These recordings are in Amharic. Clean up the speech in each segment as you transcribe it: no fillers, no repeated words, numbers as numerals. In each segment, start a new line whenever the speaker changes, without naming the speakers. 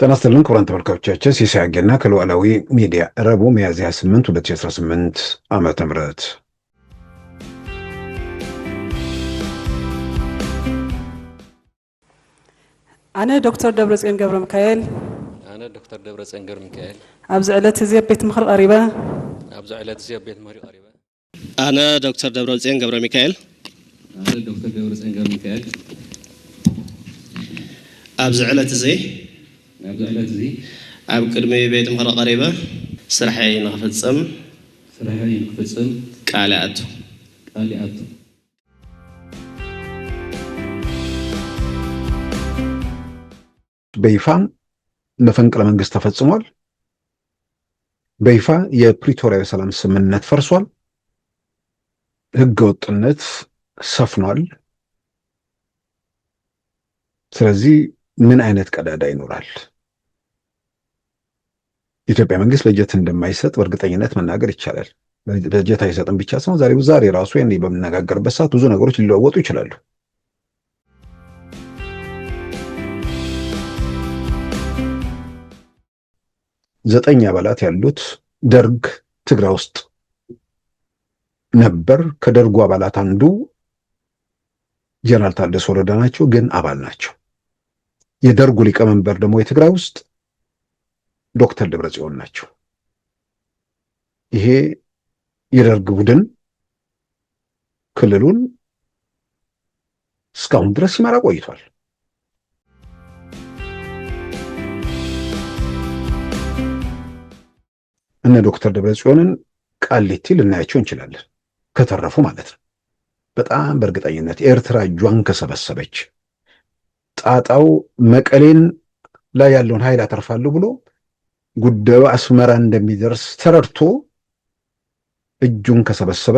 ተናስተልን ክቡራን ተመልካቾቻችን ሲሳይ አጌና ከሉዓላዊ ሚዲያ ረቡዕ ሚያዝያ 8 2018 ዓመተ ምህረት
أنا دكتور دبرتسيون ገብረ ሚካኤል أبز علت زياب بيت مخر قريبة
أنا دكتور دبرتسيون ገብረ ሚካኤል أبز علت زي أب قدمي بيت مخر قريبة سرحي نخفصم قالات
በይፋ መፈንቅለ መንግስት ተፈጽሟል። በይፋ የፕሪቶሪያ ሰላም ስምምነት ፈርሷል። ህገወጥነት ሰፍኗል። ስለዚህ ምን አይነት ቀዳዳ ይኖራል? የኢትዮጵያ መንግስት በጀት እንደማይሰጥ በእርግጠኝነት መናገር ይቻላል። በጀት አይሰጥም ብቻ ሳይሆን ዛሬ ራሱ በምንነጋገርበት ሰዓት ብዙ ነገሮች ሊለወጡ ይችላሉ። ዘጠኝ አባላት ያሉት ደርግ ትግራይ ውስጥ ነበር። ከደርጉ አባላት አንዱ ጀነራል ታደሰ ወረደ ናቸው፣ ግን አባል ናቸው። የደርጉ ሊቀመንበር ደግሞ የትግራይ ውስጥ ዶክተር ደብረጽዮን ናቸው። ይሄ የደርግ ቡድን ክልሉን እስካሁን ድረስ ሲመራ ቆይቷል። እነ ዶክተር ደብረጽዮንን ቃሊቲ ልናያቸው እንችላለን፣ ከተረፉ ማለት ነው። በጣም በእርግጠኝነት ኤርትራ እጇን ከሰበሰበች ጣጣው መቀሌን ላይ ያለውን ኃይል አተርፋለሁ ብሎ ጉዳዩ አስመራ እንደሚደርስ ተረድቶ እጁን ከሰበሰበ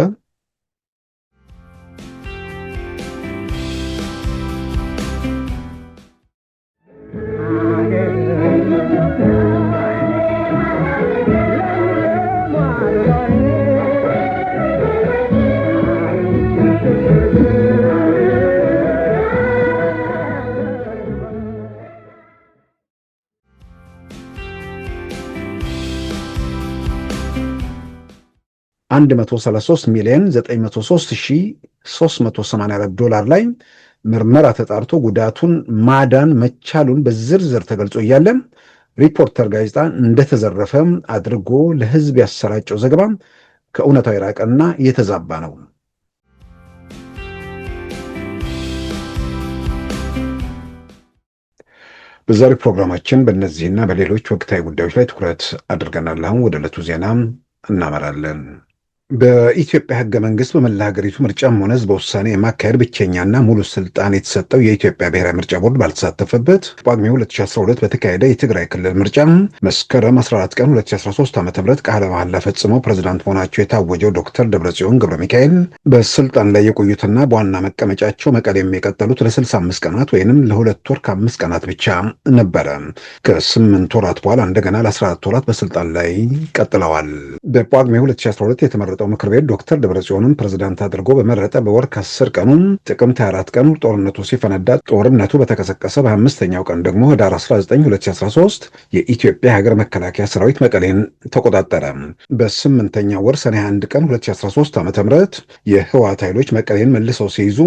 $133,903,384 ላይ ምርመራ ተጣርቶ ጉዳቱን ማዳን መቻሉን በዝርዝር ተገልጾ እያለ ሪፖርተር ጋዜጣ እንደተዘረፈ አድርጎ ለሕዝብ ያሰራጨው ዘገባ ከእውነታው የራቀና የተዛባ ነው። በዛሬው ፕሮግራማችን በእነዚህና በሌሎች ወቅታዊ ጉዳዮች ላይ ትኩረት አድርገናል። አሁን ወደ ዕለቱ ዜና እናመራለን። በኢትዮጵያ ህገ መንግስት በመላ ሀገሪቱ ምርጫም ሆነ ህዝበ ውሳኔ የማካሄድ ብቸኛና ሙሉ ስልጣን የተሰጠው የኢትዮጵያ ብሔራዊ ምርጫ ቦርድ ባልተሳተፈበት ጳጉሜ 2012 በተካሄደ የትግራይ ክልል ምርጫ መስከረም 14 ቀን 2013 ዓ.ም ቃለ መሐላ ፈጽመው ፕሬዝዳንት መሆናቸው የታወጀው ዶክተር ደብረጽዮን ገብረ ሚካኤል በስልጣን ላይ የቆዩትና በዋና መቀመጫቸው መቀሌም የቀጠሉት ለ65 ቀናት ወይንም ለ2 ወር ከ5 ቀናት ብቻ ነበረ። ከ8 ወራት በኋላ እንደገና ለ14 ወራት በስልጣን ላይ ቀጥለዋል። በጳጉሜ 2012 የተመረጠው ምክር ቤት ዶክተር ደብረጽዮንን ፕሬዝዳንት አድርጎ በመረጠ በወር ከ10 ቀኑ ጥቅምት 24 ቀን ጦርነቱ ሲፈነዳ ጦርነቱ በተቀሰቀሰ በ5ኛው ቀን ደግሞ ህዳር 19 2013 የኢትዮጵያ ሀገር መከላከያ ሰራዊት መቀሌን ተቆጣጠረ። በ8ኛው ወር ሰኔ 1 ቀን 2013 ዓ.ም የህወሓት ኃይሎች መቀሌን መልሰው ሲይዙ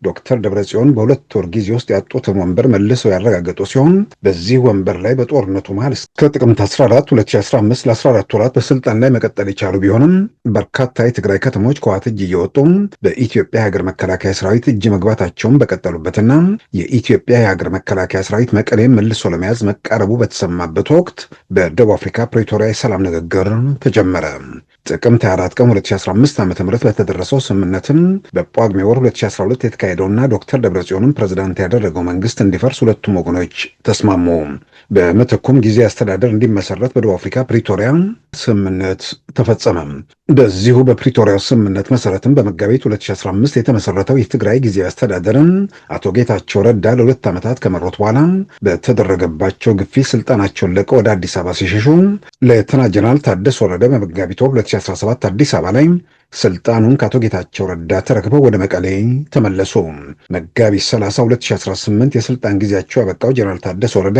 ዶክተር ደብረጽዮን በ2 ወር ጊዜ ውስጥ ያጡትን ወንበር መልሰው ያረጋገጡ ሲሆን በዚህ ወንበር ላይ በጦርነቱ መሃል እስከ ጥቅምት 14 2015 ለ14 ወራት በስልጣን ላይ መቀጠል የቻሉ ቢሆንም በርካታ የትግራይ ከተሞች ከህወሓት እጅ እየወጡ በኢትዮጵያ የሀገር መከላከያ ሰራዊት እጅ መግባታቸውን በቀጠሉበትና የኢትዮጵያ የሀገር መከላከያ ሰራዊት መቀሌን መልሶ ለመያዝ መቃረቡ በተሰማበት ወቅት በደቡብ አፍሪካ ፕሪቶሪያ የሰላም ንግግር ተጀመረ። ጥቅምት 24 ቀን 2015 ዓ.ም ለተደረሰው ስምምነትም በጳጉሜ ወር 2012 የተካሄደውና ዶክተር ደብረጽዮንን ፕሬዝዳንት ያደረገው መንግስት እንዲፈርስ ሁለቱም ወገኖች ተስማሙ። በምትኩም ጊዜ አስተዳደር እንዲመሰረት በደቡብ አፍሪካ ፕሪቶሪያ ስምምነት ተፈጸመ። በዚሁ በፕሪቶሪያው ስምምነት መሰረትም በመጋቢት 2015 የተመሰረተው የትግራይ ጊዜያዊ አስተዳደርን አቶ ጌታቸው ረዳ ለ2 ዓመታት ከመሩት በኋላ በተደረገባቸው ግፊት ስልጣናቸውን ለቀው ወደ አዲስ አበባ ሲሸሹ ሌተና ጀነራል ታደሰ ወረደ በመጋቢት 2017 አዲስ አበባ ላይ ስልጣኑን ከአቶ ጌታቸው ረዳ ተረክበው ወደ መቀሌ ተመለሱ። መጋቢት 30 2018 የስልጣን ጊዜያቸው ያበቃው ጀነራል ታደሰ ወረደ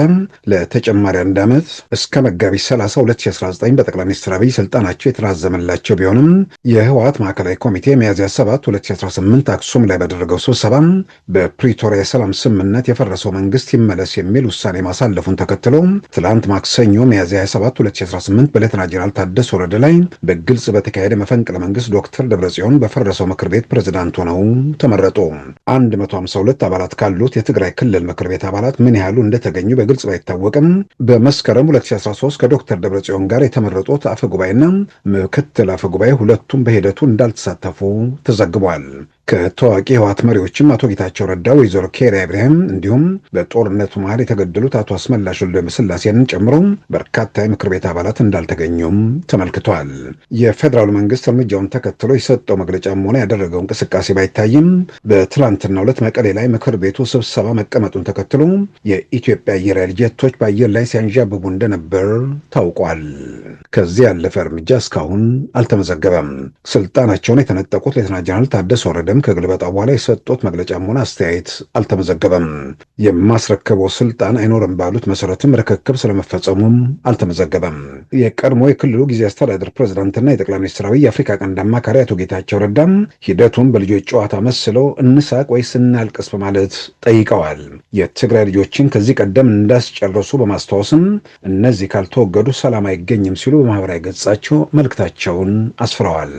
ለተጨማሪ 1 ዓመት እስከ መጋቢት 30 2019 በጠቅላይ ሚኒስትር አብይ ስልጣናቸው የተራዘመላቸው ቢሆንም የህወሓት ማዕከላዊ ኮሚቴ ሚያዝያ 7 2018 አክሱም ላይ ባደረገው ስብሰባ በፕሪቶሪያ የሰላም ስምምነት የፈረሰው መንግስት ይመለስ የሚል ውሳኔ ማሳለፉን ተከትሎ ትላንት ማክሰኞ ሚያዝያ 27 2018 በሌተና ጀነራል ታደሰ ወረደ ላይ በግልጽ በተካሄደ መፈንቅለ መንግስት ዶክተር ደብረጽዮን በፈረሰው ምክር ቤት ፕሬዝዳንት ሆነው ተመረጡ። 152 አባላት ካሉት የትግራይ ክልል ምክር ቤት አባላት ምን ያህሉ እንደተገኙ በግልጽ ባይታወቅም በመስከረም 2013 ከዶክተር ደብረጽዮን ጋር የተመረጡት አፈጉባኤና ምክትል አፈጉባኤ ሁለቱም በሂደቱ እንዳልተሳተፉ ተዘግቧል። ከታዋቂ ህወሓት መሪዎችም አቶ ጌታቸው ረዳ፣ ወይዘሮ ኬሪያ ኢብራሂም እንዲሁም በጦርነቱ መሃል የተገደሉት አቶ አስመላሽ ወልደስላሴን ጨምሮ በርካታ የምክር ቤት አባላት እንዳልተገኙም ተመልክቷል። የፌዴራሉ መንግስት እርምጃውን ተከትሎ የሰጠው መግለጫም ሆነ ያደረገው እንቅስቃሴ ባይታይም በትላንትናው ዕለት መቀሌ ላይ ምክር ቤቱ ስብሰባ መቀመጡን ተከትሎ የኢትዮጵያ አየር ኃይል ጀቶች በአየር ላይ ሲያንዣብቡ እንደነበር ታውቋል። ከዚህ ያለፈ እርምጃ እስካሁን አልተመዘገበም። ስልጣናቸውን የተነጠቁት ሌተና ጀነራል ታደሰ ወረደ ከግልበጣው በኋላ የሰጡት መግለጫም ሆነ አስተያየት አልተመዘገበም። የማስረከበው ስልጣን አይኖርም ባሉት መሰረትም ርክክብ ስለመፈጸሙም አልተመዘገበም። የቀድሞ የክልሉ ጊዜያዊ አስተዳደር ፕሬዝዳንትና የጠቅላይ ሚኒስትር አብይ የአፍሪካ ቀንድ አማካሪ አቶ ጌታቸው ረዳም ሂደቱን በልጆች ጨዋታ መስለው እንሳቅ ወይስ እናልቅስ በማለት ጠይቀዋል። የትግራይ ልጆችን ከዚህ ቀደም እንዳስጨረሱ በማስታወስም እነዚህ ካልተወገዱ ሰላም አይገኝም ሲሉ በማህበራዊ ገጻቸው መልእክታቸውን አስፍረዋል።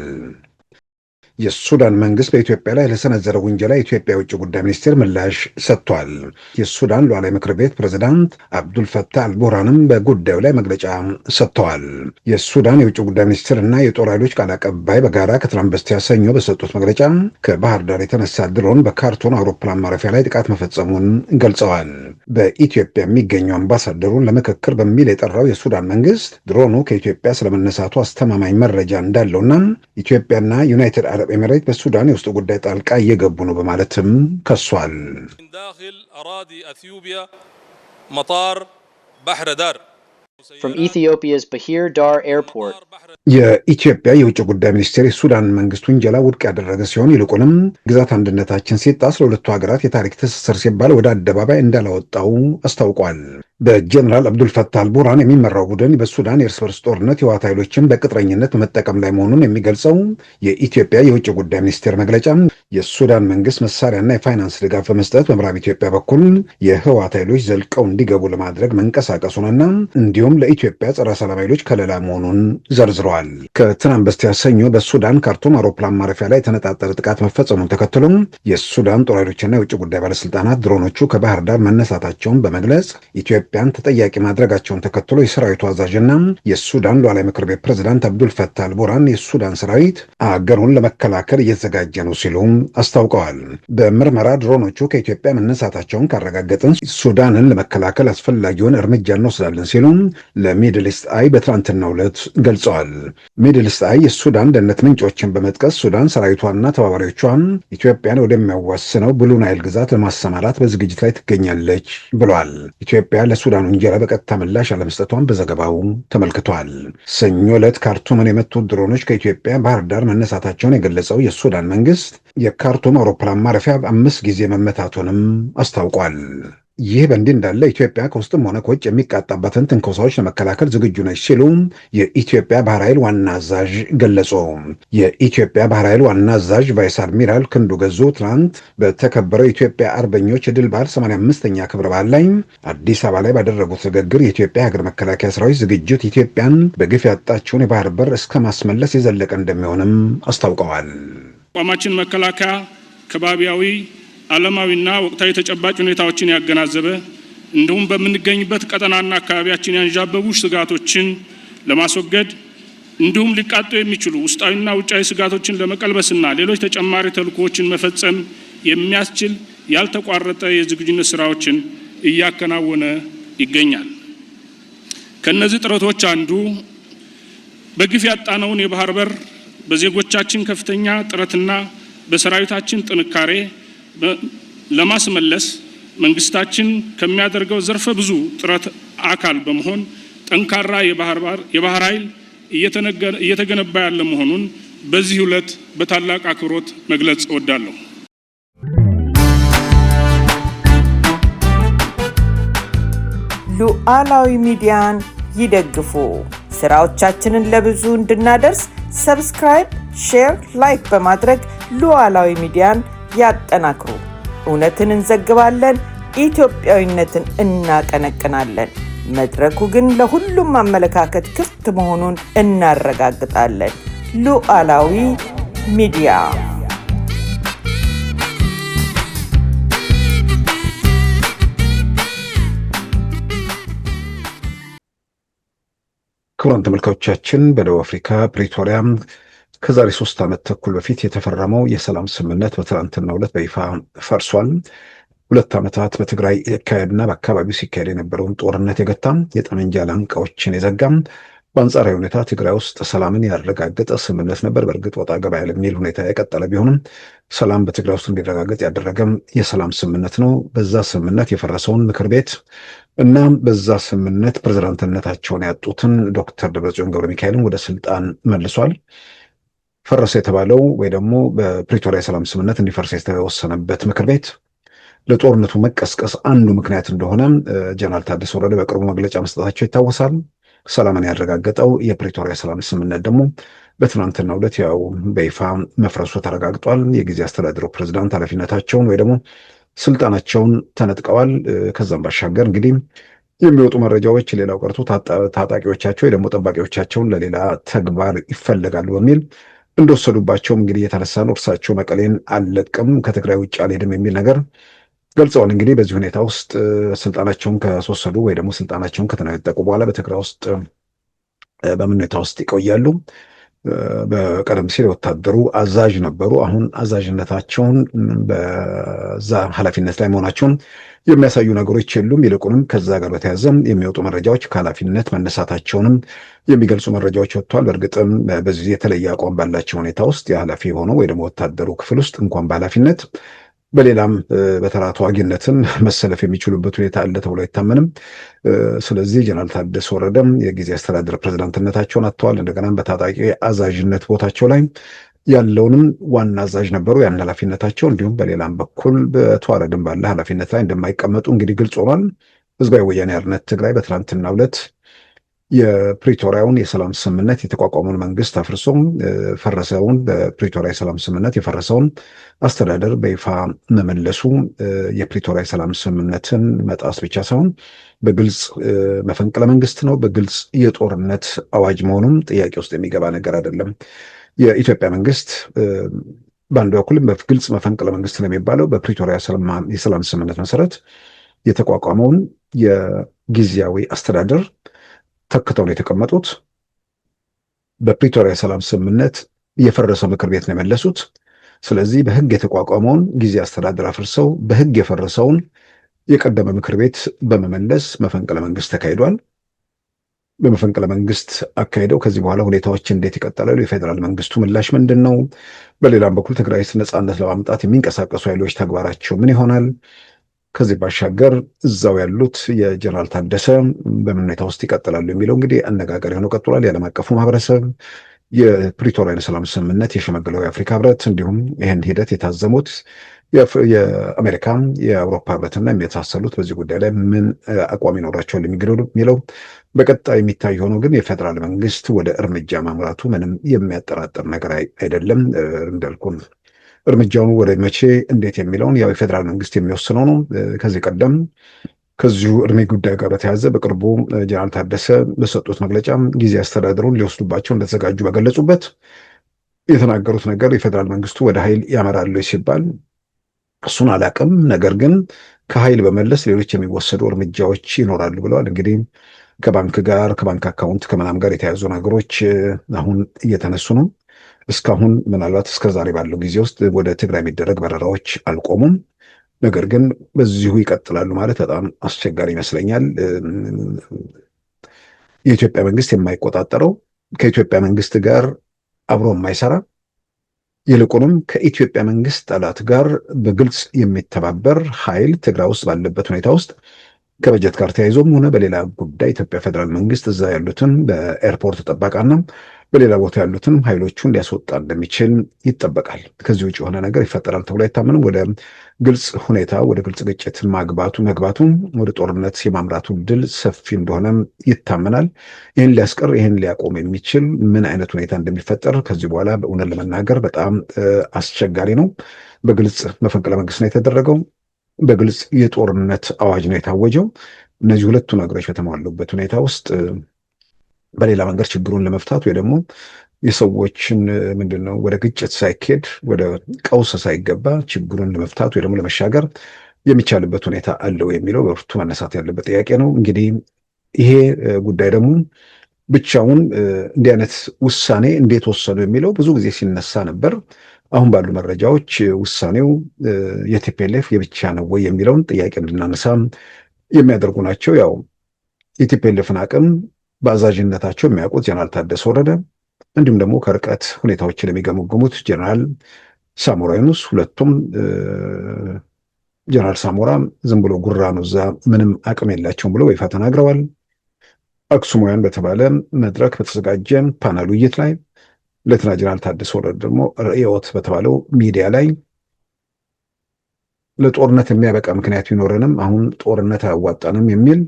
የሱዳን መንግስት በኢትዮጵያ ላይ ለሰነዘረው ውንጀላ የኢትዮጵያ የውጭ ጉዳይ ሚኒስቴር ምላሽ ሰጥቷል። የሱዳን ሉዓላዊ ምክር ቤት ፕሬዝዳንት አብዱልፈታህ አልቡርሃንም በጉዳዩ ላይ መግለጫ ሰጥተዋል። የሱዳን የውጭ ጉዳይ ሚኒስትር እና የጦር ኃይሎች ቃል አቀባይ በጋራ ከትናንት በስቲያ ሰኞ በሰጡት መግለጫ ከባህር ዳር የተነሳ ድሮን በካርቱም አውሮፕላን ማረፊያ ላይ ጥቃት መፈጸሙን ገልጸዋል። በኢትዮጵያ የሚገኘው አምባሳደሩን ለምክክር በሚል የጠራው የሱዳን መንግስት ድሮኑ ከኢትዮጵያ ስለመነሳቱ አስተማማኝ መረጃ እንዳለውና ኢትዮጵያና ዩናይትድ አረብ ኤሚሬት በሱዳን የውስጥ ጉዳይ ጣልቃ እየገቡ ነው በማለትም ከሷል።
From Ethiopia's Bahir Dar Airport.
የኢትዮጵያ የውጭ ጉዳይ ሚኒስቴር የሱዳን መንግስት ውንጀላ ውድቅ ያደረገ ሲሆን ይልቁንም ግዛት አንድነታችን ሲጣስ ለሁለቱ ሀገራት የታሪክ ትስስር ሲባል ወደ አደባባይ እንዳላወጣው አስታውቋል። በጀነራል አብዱልፈታህ አልቡርሃን የሚመራው ቡድን በሱዳን የእርስ በርስ ጦርነት የህወሓት ኃይሎችን በቅጥረኝነት በመጠቀም ላይ መሆኑን የሚገልጸው የኢትዮጵያ የውጭ ጉዳይ ሚኒስቴር መግለጫ የሱዳን መንግስት መሳሪያና የፋይናንስ ድጋፍ በመስጠት በምዕራብ ኢትዮጵያ በኩል የህወሓት ኃይሎች ዘልቀው እንዲገቡ ለማድረግ መንቀሳቀሱንና እንዲሁም ለኢትዮጵያ ጸረ ሰላም ኃይሎች ከለላ መሆኑን ዘርዝረዋል። ከትናንት በስቲያ ሰኞ በሱዳን ካርቱም አውሮፕላን ማረፊያ ላይ የተነጣጠረ ጥቃት መፈጸሙን ተከትሎ የሱዳን ጦር ኃይሎችና የውጭ ጉዳይ ባለስልጣናት ድሮኖቹ ከባህር ዳር መነሳታቸውን በመግለጽ ኢትዮጵያን ተጠያቂ ማድረጋቸውን ተከትሎ የሰራዊቱ አዛዥና የሱዳን ሉዓላዊ ምክር ቤት ፕሬዝዳንት አብዱልፈታህ አልቡርሃን የሱዳን ሰራዊት አገሩን ለመከላከል እየተዘጋጀ ነው ሲሉ አስታውቀዋል። በምርመራ ድሮኖቹ ከኢትዮጵያ መነሳታቸውን ካረጋገጥን ሱዳንን ለመከላከል አስፈላጊውን እርምጃ እንወስዳለን ሲሉ ለሚድል ኢስት አይ በትናንትናው ዕለት ገልጸዋል። ሚድል ኢስት አይ የሱዳን ደህንነት ምንጮችን በመጥቀስ ሱዳን ሰራዊቷና ተባባሪዎቿን ኢትዮጵያን ወደሚያዋስነው ብሉ ናይል ግዛት ለማሰማራት በዝግጅት ላይ ትገኛለች ብሏል። ኢትዮጵያ ለሱዳን ውንጀላ በቀጥታ ምላሽ አለመስጠቷን በዘገባው ተመልክቷል። ሰኞ ዕለት ካርቱምን የመቱት ድሮኖች ከኢትዮጵያ ባህር ዳር መነሳታቸውን የገለጸው የሱዳን መንግስት የካርቱም አውሮፕላን ማረፊያ 5 ጊዜ መመታቱንም አስታውቋል። ይህ በእንዲህ እንዳለ ኢትዮጵያ ከውስጥም ሆነ ከውጭ የሚቃጣባትን ትንኮሳዎች ለመከላከል ዝግጁ ነች ሲሉ የኢትዮጵያ ባህር ኃይል ዋና አዛዥ ገለጹ። የኢትዮጵያ ባህር ኃይል ዋና አዛዥ ቫይስ አድሚራል ክንዱ ገዙ ትናንት በተከበረው የኢትዮጵያ አርበኞች የድል በዓል 85ኛ ክብረ በዓል ላይ አዲስ አበባ ላይ ባደረጉት ንግግር የኢትዮጵያ ሀገር መከላከያ ሰራዊት ዝግጅት ኢትዮጵያን በግፍ ያጣችውን የባህር በር እስከ ማስመለስ የዘለቀ እንደሚሆንም አስታውቀዋል።
አቋማችን መከላከያ ከባቢያዊ ዓለማዊና ወቅታዊ ተጨባጭ ሁኔታዎችን ያገናዘበ እንዲሁም በምንገኝበት ቀጠናና አካባቢያችን ያንዣበቡ ስጋቶችን ለማስወገድ እንዲሁም ሊቃጡ የሚችሉ ውስጣዊና ውጫዊ ስጋቶችን ለመቀልበስና ሌሎች ተጨማሪ ተልዕኮዎችን መፈጸም የሚያስችል ያልተቋረጠ የዝግጁነት ስራዎችን እያከናወነ ይገኛል። ከነዚህ ጥረቶች አንዱ በግፍ ያጣነውን የባህር በር በዜጎቻችን ከፍተኛ ጥረትና በሰራዊታችን ጥንካሬ ለማስመለስ መንግስታችን ከሚያደርገው ዘርፈ ብዙ ጥረት አካል በመሆን ጠንካራ የባህር ኃይል እየተገነባ ያለ መሆኑን በዚህ ዕለት በታላቅ አክብሮት መግለጽ እወዳለሁ።
ሉዓላዊ ሚዲያን ይደግፉ። ስራዎቻችንን ለብዙ እንድናደርስ ሰብስክራይብ፣ ሼር፣ ላይክ በማድረግ ሉዓላዊ ሚዲያን ያጠናክሩ። እውነትን እንዘግባለን፣ ኢትዮጵያዊነትን እናቀነቅናለን። መድረኩ ግን ለሁሉም አመለካከት ክፍት መሆኑን እናረጋግጣለን። ሉዓላዊ ሚዲያ።
ክቡራን ተመልካቾቻችን በደቡብ አፍሪካ ፕሪቶሪያ ከዛሬ 3 ዓመት ተኩል በፊት የተፈረመው የሰላም ስምምነት በትናንትናው ዕለት በይፋ ፈርሷል። 2 ዓመታት በትግራይ ያካሄድና በአካባቢው ሲካሄድ የነበረውን ጦርነት የገታም የጠመንጃ ላንቃዎችን የዘጋም በአንጻራዊ ሁኔታ ትግራይ ውስጥ ሰላምን ያረጋገጠ ስምምነት ነበር። በእርግጥ ወጣ ገባ ያለ የሚል ሁኔታ የቀጠለ ቢሆንም ሰላም በትግራይ ውስጥ እንዲረጋገጥ ያደረገም የሰላም ስምምነት ነው። በዛ ስምምነት የፈረሰውን ምክር ቤት እና በዛ ስምምነት ፕሬዝዳንትነታቸውን ያጡትን ዶክተር ደብረጽዮን ገብረ ሚካኤልን ወደ ስልጣን መልሷል። ፈረሰ የተባለው ወይ ደግሞ በፕሪቶሪያ የሰላም ስምምነት እንዲፈርስ የተወሰነበት ምክር ቤት ለጦርነቱ መቀስቀስ አንዱ ምክንያት እንደሆነ ጀነራል ታደሰ ወረደ በቅርቡ መግለጫ መስጠታቸው ይታወሳል። ሰላምን ያረጋገጠው የፕሪቶሪያ ሰላም ስምምነት ደግሞ በትናንትናው ዕለት ያው በይፋ መፍረሱ ተረጋግጧል። የጊዜ አስተዳደሩ ፕሬዝዳንት ኃላፊነታቸውን ወይ ደግሞ ስልጣናቸውን ተነጥቀዋል። ከዛም ባሻገር እንግዲህ የሚወጡ መረጃዎች ሌላው ቀርቶ ታጣቂዎቻቸው ወይ ደግሞ ጠባቂዎቻቸውን ለሌላ ተግባር ይፈለጋሉ በሚል እንደወሰዱባቸውም እንግዲህ የተነሳ ነው። እርሳቸው መቀሌን አልለቅም ከትግራይ ውጭ አልሄድም የሚል ነገር ገልጸዋል። እንግዲህ በዚህ ሁኔታ ውስጥ ስልጣናቸውን ካስወሰዱ ወይ ደግሞ ስልጣናቸውን ከተነጠቁ በኋላ በትግራይ ውስጥ በምን ሁኔታ ውስጥ ይቆያሉ? በቀደም ሲል ወታደሩ አዛዥ ነበሩ። አሁን አዛዥነታቸውን በዛ ኃላፊነት ላይ መሆናቸውን የሚያሳዩ ነገሮች የሉም። ይልቁንም ከዛ ጋር በተያያዘ የሚወጡ መረጃዎች ከኃላፊነት መነሳታቸውንም የሚገልጹ መረጃዎች ወጥተዋል። በእርግጥም በዚህ የተለየ አቋም ባላቸው ሁኔታ ውስጥ የኃላፊ ሆነው ወይ ደግሞ ወታደሩ ክፍል ውስጥ እንኳን በኃላፊነት በሌላም በተራ ተዋጊነትም መሰለፍ የሚችሉበት ሁኔታ አለ ተብሎ አይታመንም። ስለዚህ ጀነራል ታደሰ ወረደም የጊዜ አስተዳደር ፕሬዝዳንትነታቸውን አጥተዋል። እንደገናም በታጣቂ አዛዥነት ቦታቸው ላይ ያለውንም ዋና አዛዥ ነበሩ፣ ያን ኃላፊነታቸው እንዲሁም በሌላም በኩል በተዋረድም ባለ ኃላፊነት ላይ እንደማይቀመጡ እንግዲህ ግልጽ ሆኗል። ህዝባዊ ወያኔ ሓርነት ትግራይ በትናንትናው ዕለት የፕሪቶሪያውን የሰላም ስምምነት የተቋቋመውን መንግስት አፍርሶ ፈረሰውን በፕሪቶሪያ የሰላም ስምምነት የፈረሰውን አስተዳደር በይፋ መመለሱ የፕሪቶሪያ የሰላም ስምምነትን መጣስ ብቻ ሳይሆን በግልጽ መፈንቅለ መንግስት ነው፣ በግልጽ የጦርነት አዋጅ መሆኑም ጥያቄ ውስጥ የሚገባ ነገር አይደለም። የኢትዮጵያ መንግስት በአንድ በኩልም በግልጽ መፈንቅለ መንግስት ነው የሚባለው በፕሪቶሪያ የሰላም ስምምነት መሰረት የተቋቋመውን የጊዜያዊ አስተዳደር ተክተው ነው የተቀመጡት። በፕሪቶሪያ የሰላም ስምምነት የፈረሰ ምክር ቤት ነው የመለሱት። ስለዚህ በህግ የተቋቋመውን ጊዜ አስተዳደር አፍርሰው በህግ የፈረሰውን የቀደመ ምክር ቤት በመመለስ መፈንቅለ መንግስት ተካሂዷል። በመፈንቅለ መንግስት አካሄደው ከዚህ በኋላ ሁኔታዎች እንዴት ይቀጥላሉ? የፌዴራል መንግስቱ ምላሽ ምንድን ነው? በሌላም በኩል ትግራይ ነጻነት ለማምጣት የሚንቀሳቀሱ ኃይሎች ተግባራቸው ምን ይሆናል? ከዚህ ባሻገር እዛው ያሉት የጀነራል ታደሰ በምን ሁኔታ ውስጥ ይቀጥላሉ የሚለው እንግዲህ አነጋጋሪ ሆኖ ቀጥሏል። የዓለም አቀፉ ማህበረሰብ የፕሪቶሪያን ሰላም ስምምነት የሸመገለው የአፍሪካ ህብረት እንዲሁም ይህን ሂደት የታዘሙት የአሜሪካ የአውሮፓ ህብረትና የሚመሳሰሉት በዚህ ጉዳይ ላይ ምን አቋም ይኖራቸዋል የሚለው በቀጣይ የሚታይ ሆኖ ግን የፌዴራል መንግስት ወደ እርምጃ ማምራቱ ምንም የሚያጠራጥር ነገር አይደለም። እንዳልኩን እርምጃውን ወደ መቼ እንዴት የሚለውን ያው የፌዴራል መንግስት የሚወስነው ነው። ከዚህ ቀደም ከዚሁ እርሜ ጉዳይ ጋር በተያያዘ በቅርቡ ጀነራል ታደሰ በሰጡት መግለጫ ጊዜ አስተዳደሩን ሊወስዱባቸው እንደተዘጋጁ በገለጹበት የተናገሩት ነገር የፌዴራል መንግስቱ ወደ ኃይል ያመራሉ ሲባል እሱን አላቅም፣ ነገር ግን ከኃይል በመለስ ሌሎች የሚወሰዱ እርምጃዎች ይኖራሉ ብለዋል። እንግዲህ ከባንክ አካውንት ከምናም ጋር የተያዙ ነገሮች አሁን እየተነሱ ነው። እስካሁን ምናልባት እስከ ዛሬ ባለው ጊዜ ውስጥ ወደ ትግራይ የሚደረግ በረራዎች አልቆሙም። ነገር ግን በዚሁ ይቀጥላሉ ማለት በጣም አስቸጋሪ ይመስለኛል። የኢትዮጵያ መንግስት የማይቆጣጠረው ከኢትዮጵያ መንግስት ጋር አብሮ የማይሰራ ይልቁንም ከኢትዮጵያ መንግስት ጠላት ጋር በግልጽ የሚተባበር ኃይል ትግራይ ውስጥ ባለበት ሁኔታ ውስጥ ከበጀት ጋር ተያይዞም ሆነ በሌላ ጉዳይ ኢትዮጵያ ፌዴራል መንግስት እዛ ያሉትን በኤርፖርት ጠባቃና በሌላ ቦታ ያሉትን ኃይሎቹን ሊያስወጣ እንደሚችል ይጠበቃል። ከዚህ ውጭ የሆነ ነገር ይፈጠራል ተብሎ አይታመንም። ወደ ግልጽ ሁኔታ ወደ ግልጽ ግጭት መግባቱ ወደ ጦርነት የማምራቱ ድል ሰፊ እንደሆነ ይታመናል። ይህን ሊያስቀር ይህን ሊያቆም የሚችል ምን አይነት ሁኔታ እንደሚፈጠር ከዚህ በኋላ በእውነት ለመናገር በጣም አስቸጋሪ ነው። በግልጽ መፈንቅለ መንግስት ነው የተደረገው። በግልጽ የጦርነት አዋጅ ነው የታወጀው። እነዚህ ሁለቱ ነገሮች በተሟሉበት ሁኔታ ውስጥ በሌላ መንገድ ችግሩን ለመፍታት ወይ ደግሞ የሰዎችን ወደ ግጭት ሳይኬድ ወደ ቀውስ ሳይገባ ችግሩን ለመፍታት ወይ ደግሞ ለመሻገር የሚቻልበት ሁኔታ አለው የሚለው በብርቱ መነሳት ያለበት ጥያቄ ነው። እንግዲህ ይሄ ጉዳይ ደግሞ ብቻውን እንዲህ አይነት ውሳኔ እንዴት ወሰኑ የሚለው ብዙ ጊዜ ሲነሳ ነበር። አሁን ባሉ መረጃዎች ውሳኔው የቲፒኤልኤፍ የብቻ ነው ወይ የሚለውን ጥያቄ እንድናነሳ የሚያደርጉ ናቸው። ያው የቲፒኤልኤፍን አቅም በአዛዥነታቸው የሚያውቁት ጀነራል ታደሰ ወረደ እንዲሁም ደግሞ ከርቀት ሁኔታዎችን የሚገመግሙት ጀነራል ሳሞራ ዩኑስ፣ ሁለቱም ጀነራል ሳሞራ ዝም ብሎ ጉራ ነው፣ እዛ ምንም አቅም የላቸውም ብሎ በይፋ ተናግረዋል። አክሱማውያን በተባለ መድረክ በተዘጋጀ ፓናል ውይይት ላይ ሌተና ጀነራል ታደሰ ወረደ ደግሞ ርዕዮት በተባለው ሚዲያ ላይ ለጦርነት የሚያበቃ ምክንያት ቢኖረንም አሁን ጦርነት አያዋጣንም የሚል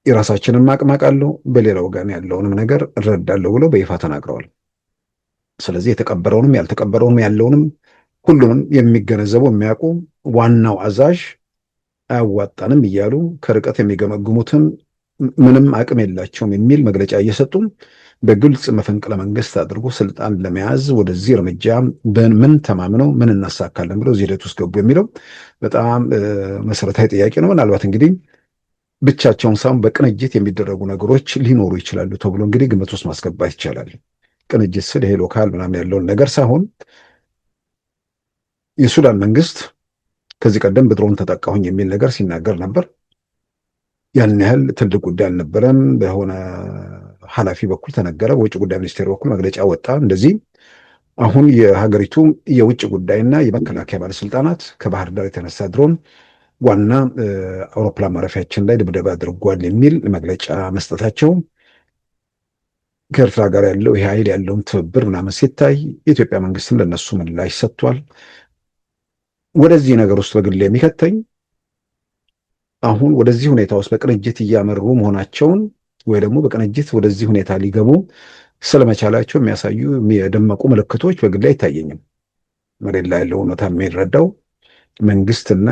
የራሳችንን ማቅማቅ አለው በሌላ ወገን ያለውንም ነገር እረዳለሁ ብለው በይፋ ተናግረዋል። ስለዚህ የተቀበረውንም ያልተቀበረውንም ያለውንም ሁሉንም የሚገነዘቡ የሚያውቁ ዋናው አዛዥ አያዋጣንም እያሉ ከርቀት የሚገመግሙትም ምንም አቅም የላቸውም የሚል መግለጫ እየሰጡ በግልጽ መፈንቅለ መንግስት አድርጎ ስልጣን ለመያዝ ወደዚህ እርምጃ በምን ተማምነው ምን እናሳካለን ብለው እዚህ ሂደት ውስጥ ገቡ የሚለው በጣም መሰረታዊ ጥያቄ ነው። ምናልባት እንግዲህ ብቻቸውን ሳይሆን በቅንጅት የሚደረጉ ነገሮች ሊኖሩ ይችላሉ ተብሎ እንግዲህ ግምት ውስጥ ማስገባት ይቻላል። ቅንጅት ስል ይሄ ሎካል ምናምን ያለውን ነገር ሳይሆን የሱዳን መንግስት ከዚህ ቀደም በድሮን ተጠቃሁኝ የሚል ነገር ሲናገር ነበር። ያን ያህል ትልቅ ጉዳይ አልነበረም። በሆነ ኃላፊ በኩል ተነገረ፣ በውጭ ጉዳይ ሚኒስቴር በኩል መግለጫ ወጣ። እንደዚህ አሁን የሀገሪቱ የውጭ ጉዳይና የመከላከያ ባለስልጣናት ከባህር ዳር የተነሳ ድሮን ዋና አውሮፕላን ማረፊያችን ላይ ድብደባ አድርጓል የሚል መግለጫ መስጠታቸው ከኤርትራ ጋር ያለው ይሄ ኃይል ያለውን ትብብር ምናምን ሲታይ የኢትዮጵያ መንግስትም ለነሱ ምላሽ ሰጥቷል። ወደዚህ ነገር ውስጥ በግል የሚከተኝ አሁን ወደዚህ ሁኔታ ውስጥ በቅንጅት እያመሩ መሆናቸውን ወይ ደግሞ በቅንጅት ወደዚህ ሁኔታ ሊገቡ ስለመቻላቸው የሚያሳዩ የደመቁ ምልክቶች በግል አይታየኝም። መሬት ላይ ያለው እውነታ የሚረዳው መንግስትና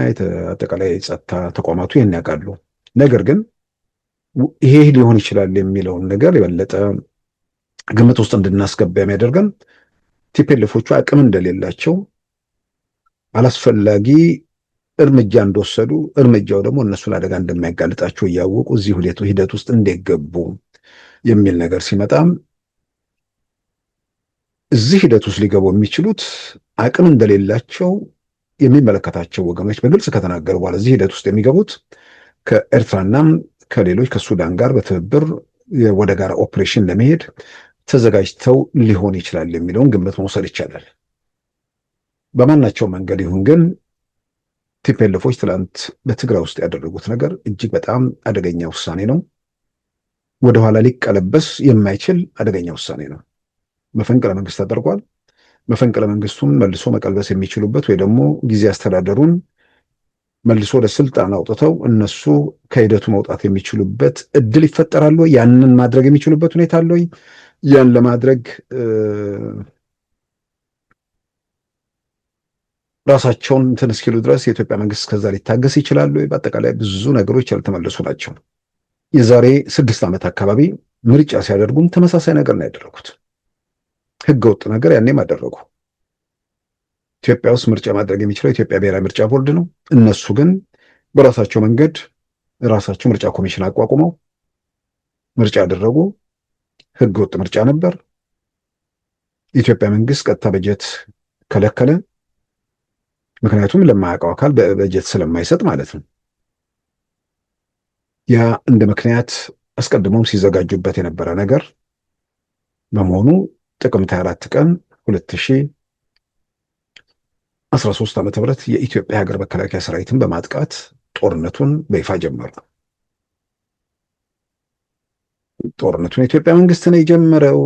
አጠቃላይ የጸጥታ ተቋማቱ ይህን ያውቃሉ። ነገር ግን ይሄ ሊሆን ይችላል የሚለውን ነገር የበለጠ ግምት ውስጥ እንድናስገባ የሚያደርገን ቲፒኤልኤፎቹ አቅም እንደሌላቸው አላስፈላጊ እርምጃ እንደወሰዱ እርምጃው ደግሞ እነሱን አደጋ እንደሚያጋልጣቸው እያወቁ እዚህ ሂደት ውስጥ እንደገቡ የሚል ነገር ሲመጣም እዚህ ሂደት ውስጥ ሊገቡ የሚችሉት አቅም እንደሌላቸው የሚመለከታቸው ወገኖች በግልጽ ከተናገሩ በኋላ እዚህ ሂደት ውስጥ የሚገቡት ከኤርትራና ከሌሎች ከሱዳን ጋር በትብብር ወደ ጋራ ኦፕሬሽን ለመሄድ ተዘጋጅተው ሊሆን ይችላል የሚለውን ግምት መውሰድ ይቻላል። በማናቸው መንገድ ይሁን ግን ቲፒኤልኤፎች ትላንት በትግራይ ውስጥ ያደረጉት ነገር እጅግ በጣም አደገኛ ውሳኔ ነው። ወደኋላ ሊቀለበስ የማይችል አደገኛ ውሳኔ ነው። መፈንቅለ መንግስት ተደርጓል። መፈንቅለ መንግስቱን መልሶ መቀልበስ የሚችሉበት ወይ ደግሞ ጊዜ አስተዳደሩን መልሶ ወደ ስልጣን አውጥተው እነሱ ከሂደቱ መውጣት የሚችሉበት እድል ይፈጠራል ወይ? ያንን ማድረግ የሚችሉበት ሁኔታ አለ ወይ? ያን ለማድረግ ራሳቸውን እንትን እስኪሉ ድረስ የኢትዮጵያ መንግስት ከዛ ሊታገስ ይችላሉ ወይ? በአጠቃላይ ብዙ ነገሮች ያልተመለሱ ናቸው። የዛሬ 6 ዓመት አካባቢ ምርጫ ሲያደርጉም ተመሳሳይ ነገር ነው ያደረጉት። ህገወጥ ነገር ያኔም አደረጉ። ኢትዮጵያ ውስጥ ምርጫ ማድረግ የሚችለው ኢትዮጵያ ብሔራዊ ምርጫ ቦርድ ነው። እነሱ ግን በራሳቸው መንገድ ራሳቸው ምርጫ ኮሚሽን አቋቁመው ምርጫ ያደረጉ። ህገወጥ ምርጫ ነበር። የኢትዮጵያ መንግስት ቀጥታ በጀት ከለከለ። ምክንያቱም ለማያውቀው አካል በጀት ስለማይሰጥ ማለት ነው። ያ እንደ ምክንያት አስቀድሞም ሲዘጋጁበት የነበረ ነገር በመሆኑ ጥቅምት 24 ቀን 2013 ዓ.ም የኢትዮጵያ ሀገር መከላከያ ሰራዊትን በማጥቃት ጦርነቱን በይፋ ጀመሩ። ጦርነቱን የኢትዮጵያ መንግስት ነው የጀመረው፣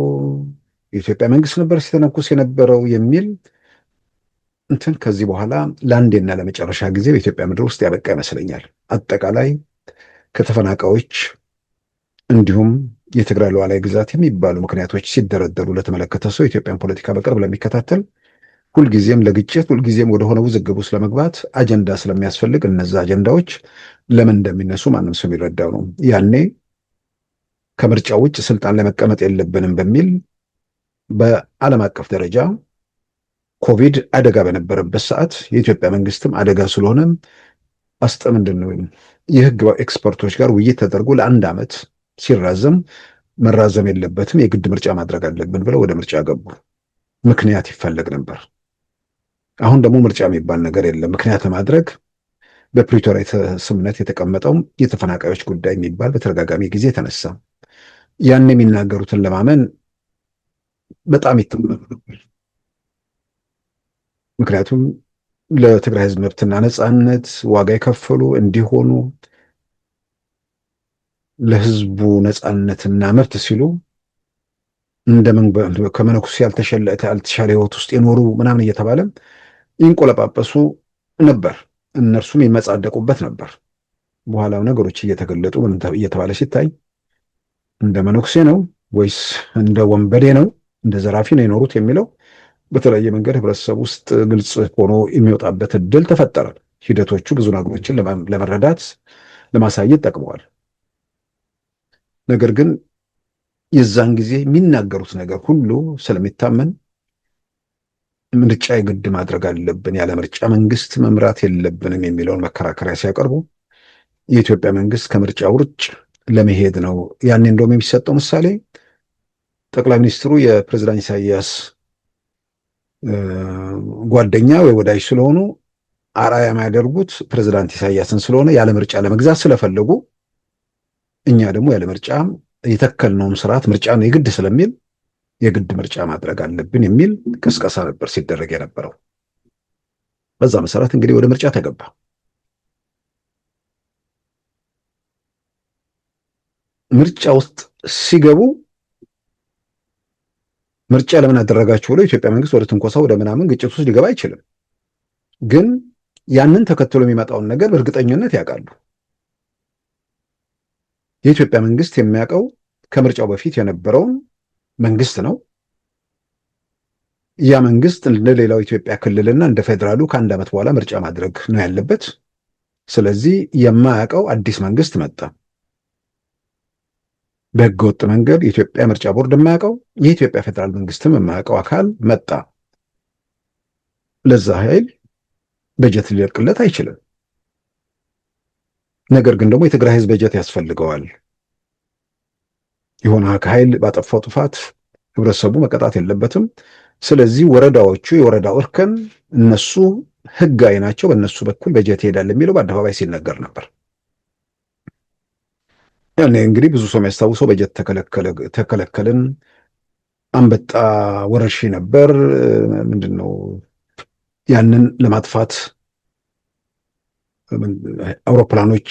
የኢትዮጵያ መንግስት ነበር ሲተነኩስ የነበረው የሚል እንትን ከዚህ በኋላ ለአንዴና ለመጨረሻ ጊዜ በኢትዮጵያ ምድር ውስጥ ያበቃ ይመስለኛል። አጠቃላይ ከተፈናቃዮች እንዲሁም የትግራይ ሉዓላዊ ግዛት የሚባሉ ምክንያቶች ሲደረደሩ ለተመለከተ ሰው የኢትዮጵያን ፖለቲካ በቅርብ ለሚከታተል ሁልጊዜም ለግጭት ሁልጊዜም ወደሆነ ውዝግብ ውስጥ ለመግባት አጀንዳ ስለሚያስፈልግ እነዛ አጀንዳዎች ለምን እንደሚነሱ ማንም ሰው የሚረዳው ነው። ያኔ ከምርጫ ውጭ ስልጣን ላይ መቀመጥ የለብንም በሚል በዓለም አቀፍ ደረጃ ኮቪድ አደጋ በነበረበት ሰዓት የኢትዮጵያ መንግስትም አደጋ ስለሆነ ምንድነው የህግ ኤክስፐርቶች ጋር ውይይት ተደርጎ ለአንድ ዓመት ሲራዘም መራዘም የለበትም የግድ ምርጫ ማድረግ አለብን ብለው ወደ ምርጫ ገቡ። ምክንያት ይፈለግ ነበር። አሁን ደግሞ ምርጫ የሚባል ነገር የለም። ምክንያት ለማድረግ በፕሪቶሪያ ስምምነት የተቀመጠው የተፈናቃዮች ጉዳይ የሚባል በተደጋጋሚ ጊዜ ተነሳ። ያን የሚናገሩትን ለማመን በጣም ይተማመኑ ነበር። ምክንያቱም ለትግራይ ህዝብ መብትና ነፃነት ዋጋ የከፈሉ እንዲሆኑ ለህዝቡ ነፃነትና መብት ሲሉ እንደምን ከመነኩሴ ያልተሻለ ህይወት ውስጥ የኖሩ ምናምን እየተባለ ይንቆለጳጳሱ ነበር። እነርሱም ይመጻደቁበት ነበር። በኋላው ነገሮች እየተገለጡ እየተባለ ሲታይ እንደ መነኩሴ ነው ወይስ እንደ ወንበዴ ነው እንደ ዘራፊ ነው የኖሩት የሚለው በተለያየ መንገድ ህብረተሰብ ውስጥ ግልጽ ሆኖ የሚወጣበት እድል ተፈጠረ። ሂደቶቹ ብዙ ነገሮችን ለመረዳት ለማሳየት ጠቅመዋል። ነገር ግን የዛን ጊዜ የሚናገሩት ነገር ሁሉ ስለሚታመን ምርጫ የግድ ማድረግ አለብን፣ ያለ ምርጫ መንግስት መምራት የለብንም የሚለውን መከራከሪያ ሲያቀርቡ የኢትዮጵያ መንግስት ከምርጫ ውጭ ለመሄድ ነው። ያኔ እንደውም የሚሰጠው ምሳሌ ጠቅላይ ሚኒስትሩ የፕሬዝዳንት ኢሳያስ ጓደኛ ወይ ወዳጅ ስለሆኑ አርአያ የሚያደርጉት ፕሬዝዳንት ኢሳያስን ስለሆነ ያለ ምርጫ ለመግዛት ስለፈለጉ እኛ ደግሞ ያለ ምርጫ የተከልነውም ስርዓት ምርጫን የግድ ስለሚል የግድ ምርጫ ማድረግ አለብን የሚል ቅስቀሳ ነበር ሲደረግ የነበረው። በዛ መሰረት እንግዲህ ወደ ምርጫ ተገባ። ምርጫ ውስጥ ሲገቡ ምርጫ ለምን አደረጋችሁ ብሎ የኢትዮጵያ መንግስት ወደ ትንኮሳ ወደ ምናምን ግጭት ውስጥ ሊገባ አይችልም። ግን ያንን ተከትሎ የሚመጣውን ነገር በእርግጠኝነት ያውቃሉ። የኢትዮጵያ መንግስት የሚያውቀው ከምርጫው በፊት የነበረውን መንግስት ነው። ያ መንግስት እንደ ሌላው ኢትዮጵያ ክልልና እንደ ፌዴራሉ ከአንድ ዓመት በኋላ ምርጫ ማድረግ ነው ያለበት። ስለዚህ የማያውቀው አዲስ መንግስት መጣ። በህገ ወጥ መንገድ የኢትዮጵያ ምርጫ ቦርድ የማያውቀው የኢትዮጵያ ፌዴራል መንግስትም የማያውቀው አካል መጣ። ለዛ ኃይል በጀት ሊለቅለት አይችልም። ነገር ግን ደግሞ የትግራይ ህዝብ በጀት ያስፈልገዋል። የሆነ ኃይል ባጠፋው ጥፋት ህብረተሰቡ መቀጣት የለበትም። ስለዚህ ወረዳዎቹ የወረዳው እርከን እነሱ ህጋዊ ናቸው፣ በእነሱ በኩል በጀት ይሄዳል የሚለው በአደባባይ ሲነገር ነበር። ያኔ እንግዲህ ብዙ ሰው የሚያስታውሰው በጀት ተከለከልን፣ አንበጣ ወረርሽኝ ነበር፣ ምንድነው ያንን ለማጥፋት አውሮፕላኖች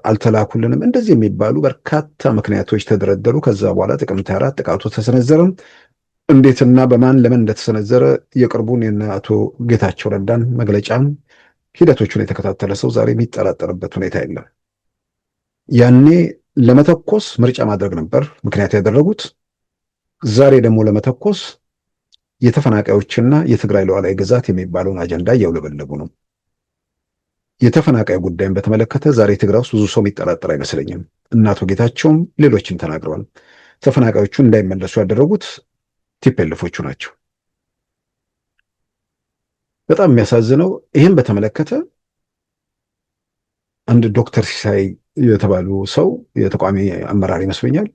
አልተላኩልንም፣ እንደዚህ የሚባሉ በርካታ ምክንያቶች ተደረደሩ። ከዛ በኋላ ጥቅምት 24 ጥቃቱ ተሰነዘረ። እንዴትና በማን ለምን እንደተሰነዘረ የቅርቡን የአቶ ጌታቸው ረዳን መግለጫም ሂደቶቹን የተከታተለ ሰው ዛሬ የሚጠራጠርበት ሁኔታ የለም። ያኔ ለመተኮስ ምርጫ ማድረግ ነበር ምክንያት ያደረጉት። ዛሬ ደግሞ ለመተኮስ የተፈናቃዮችና የትግራይ ሉዓላዊ ግዛት የሚባለውን አጀንዳ እያውለበለቡ ነው። የተፈናቃይ ጉዳይን በተመለከተ ዛሬ ትግራይ ውስጥ ብዙ ሰው የሚጠራጠር አይመስለኝም። አቶ ጌታቸውም ሌሎችም ተናግረዋል። ተፈናቃዮቹ እንዳይመለሱ ያደረጉት ቲፒኤልኤፎቹ ናቸው። በጣም የሚያሳዝነው ይህን በተመለከተ አንድ ዶክተር ሲሳይ የተባሉ ሰው የተቋሚ አመራር ይመስለኛል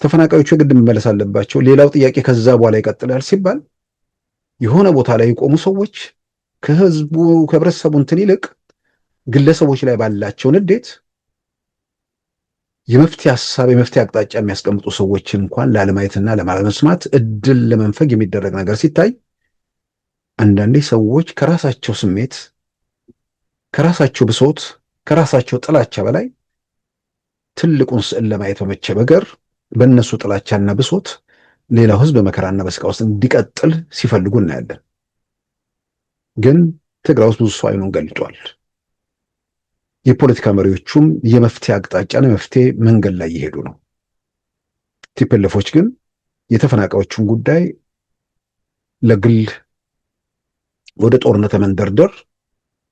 ተፈናቃዮቹ የግድ መመለስ አለባቸው፣ ሌላው ጥያቄ ከዛ በኋላ ይቀጥላል ሲባል የሆነ ቦታ ላይ የቆሙ ሰዎች ከህብረተሰቡ እንትን ይልቅ ግለሰቦች ላይ ባላቸው ንዴት የመፍትሄ ሐሳብ የመፍትሄ አቅጣጫ የሚያስቀምጡ ሰዎችን እንኳን ላለማየትና ለማለመስማት እድል ለመንፈግ የሚደረግ ነገር ሲታይ አንዳንዴ ሰዎች ከራሳቸው ስሜት፣ ከራሳቸው ብሶት፣ ከራሳቸው ጥላቻ በላይ ትልቁን ስዕል ለማየት በመቸበገር በእነሱ ጥላቻና ብሶት ሌላው ህዝብ በመከራና በስቃይ ውስጥ እንዲቀጥል ሲፈልጉ እናያለን። ግን ትግራይ ውስጥ ብዙ ሰው አይኑን ገልጧል። የፖለቲካ መሪዎቹም የመፍትሄ አቅጣጫና የመፍትሄ መንገድ ላይ እየሄዱ ነው። ቲፒኤልኤፎች ግን የተፈናቃዮቹን ጉዳይ ለግል ወደ ጦርነት መንደርደር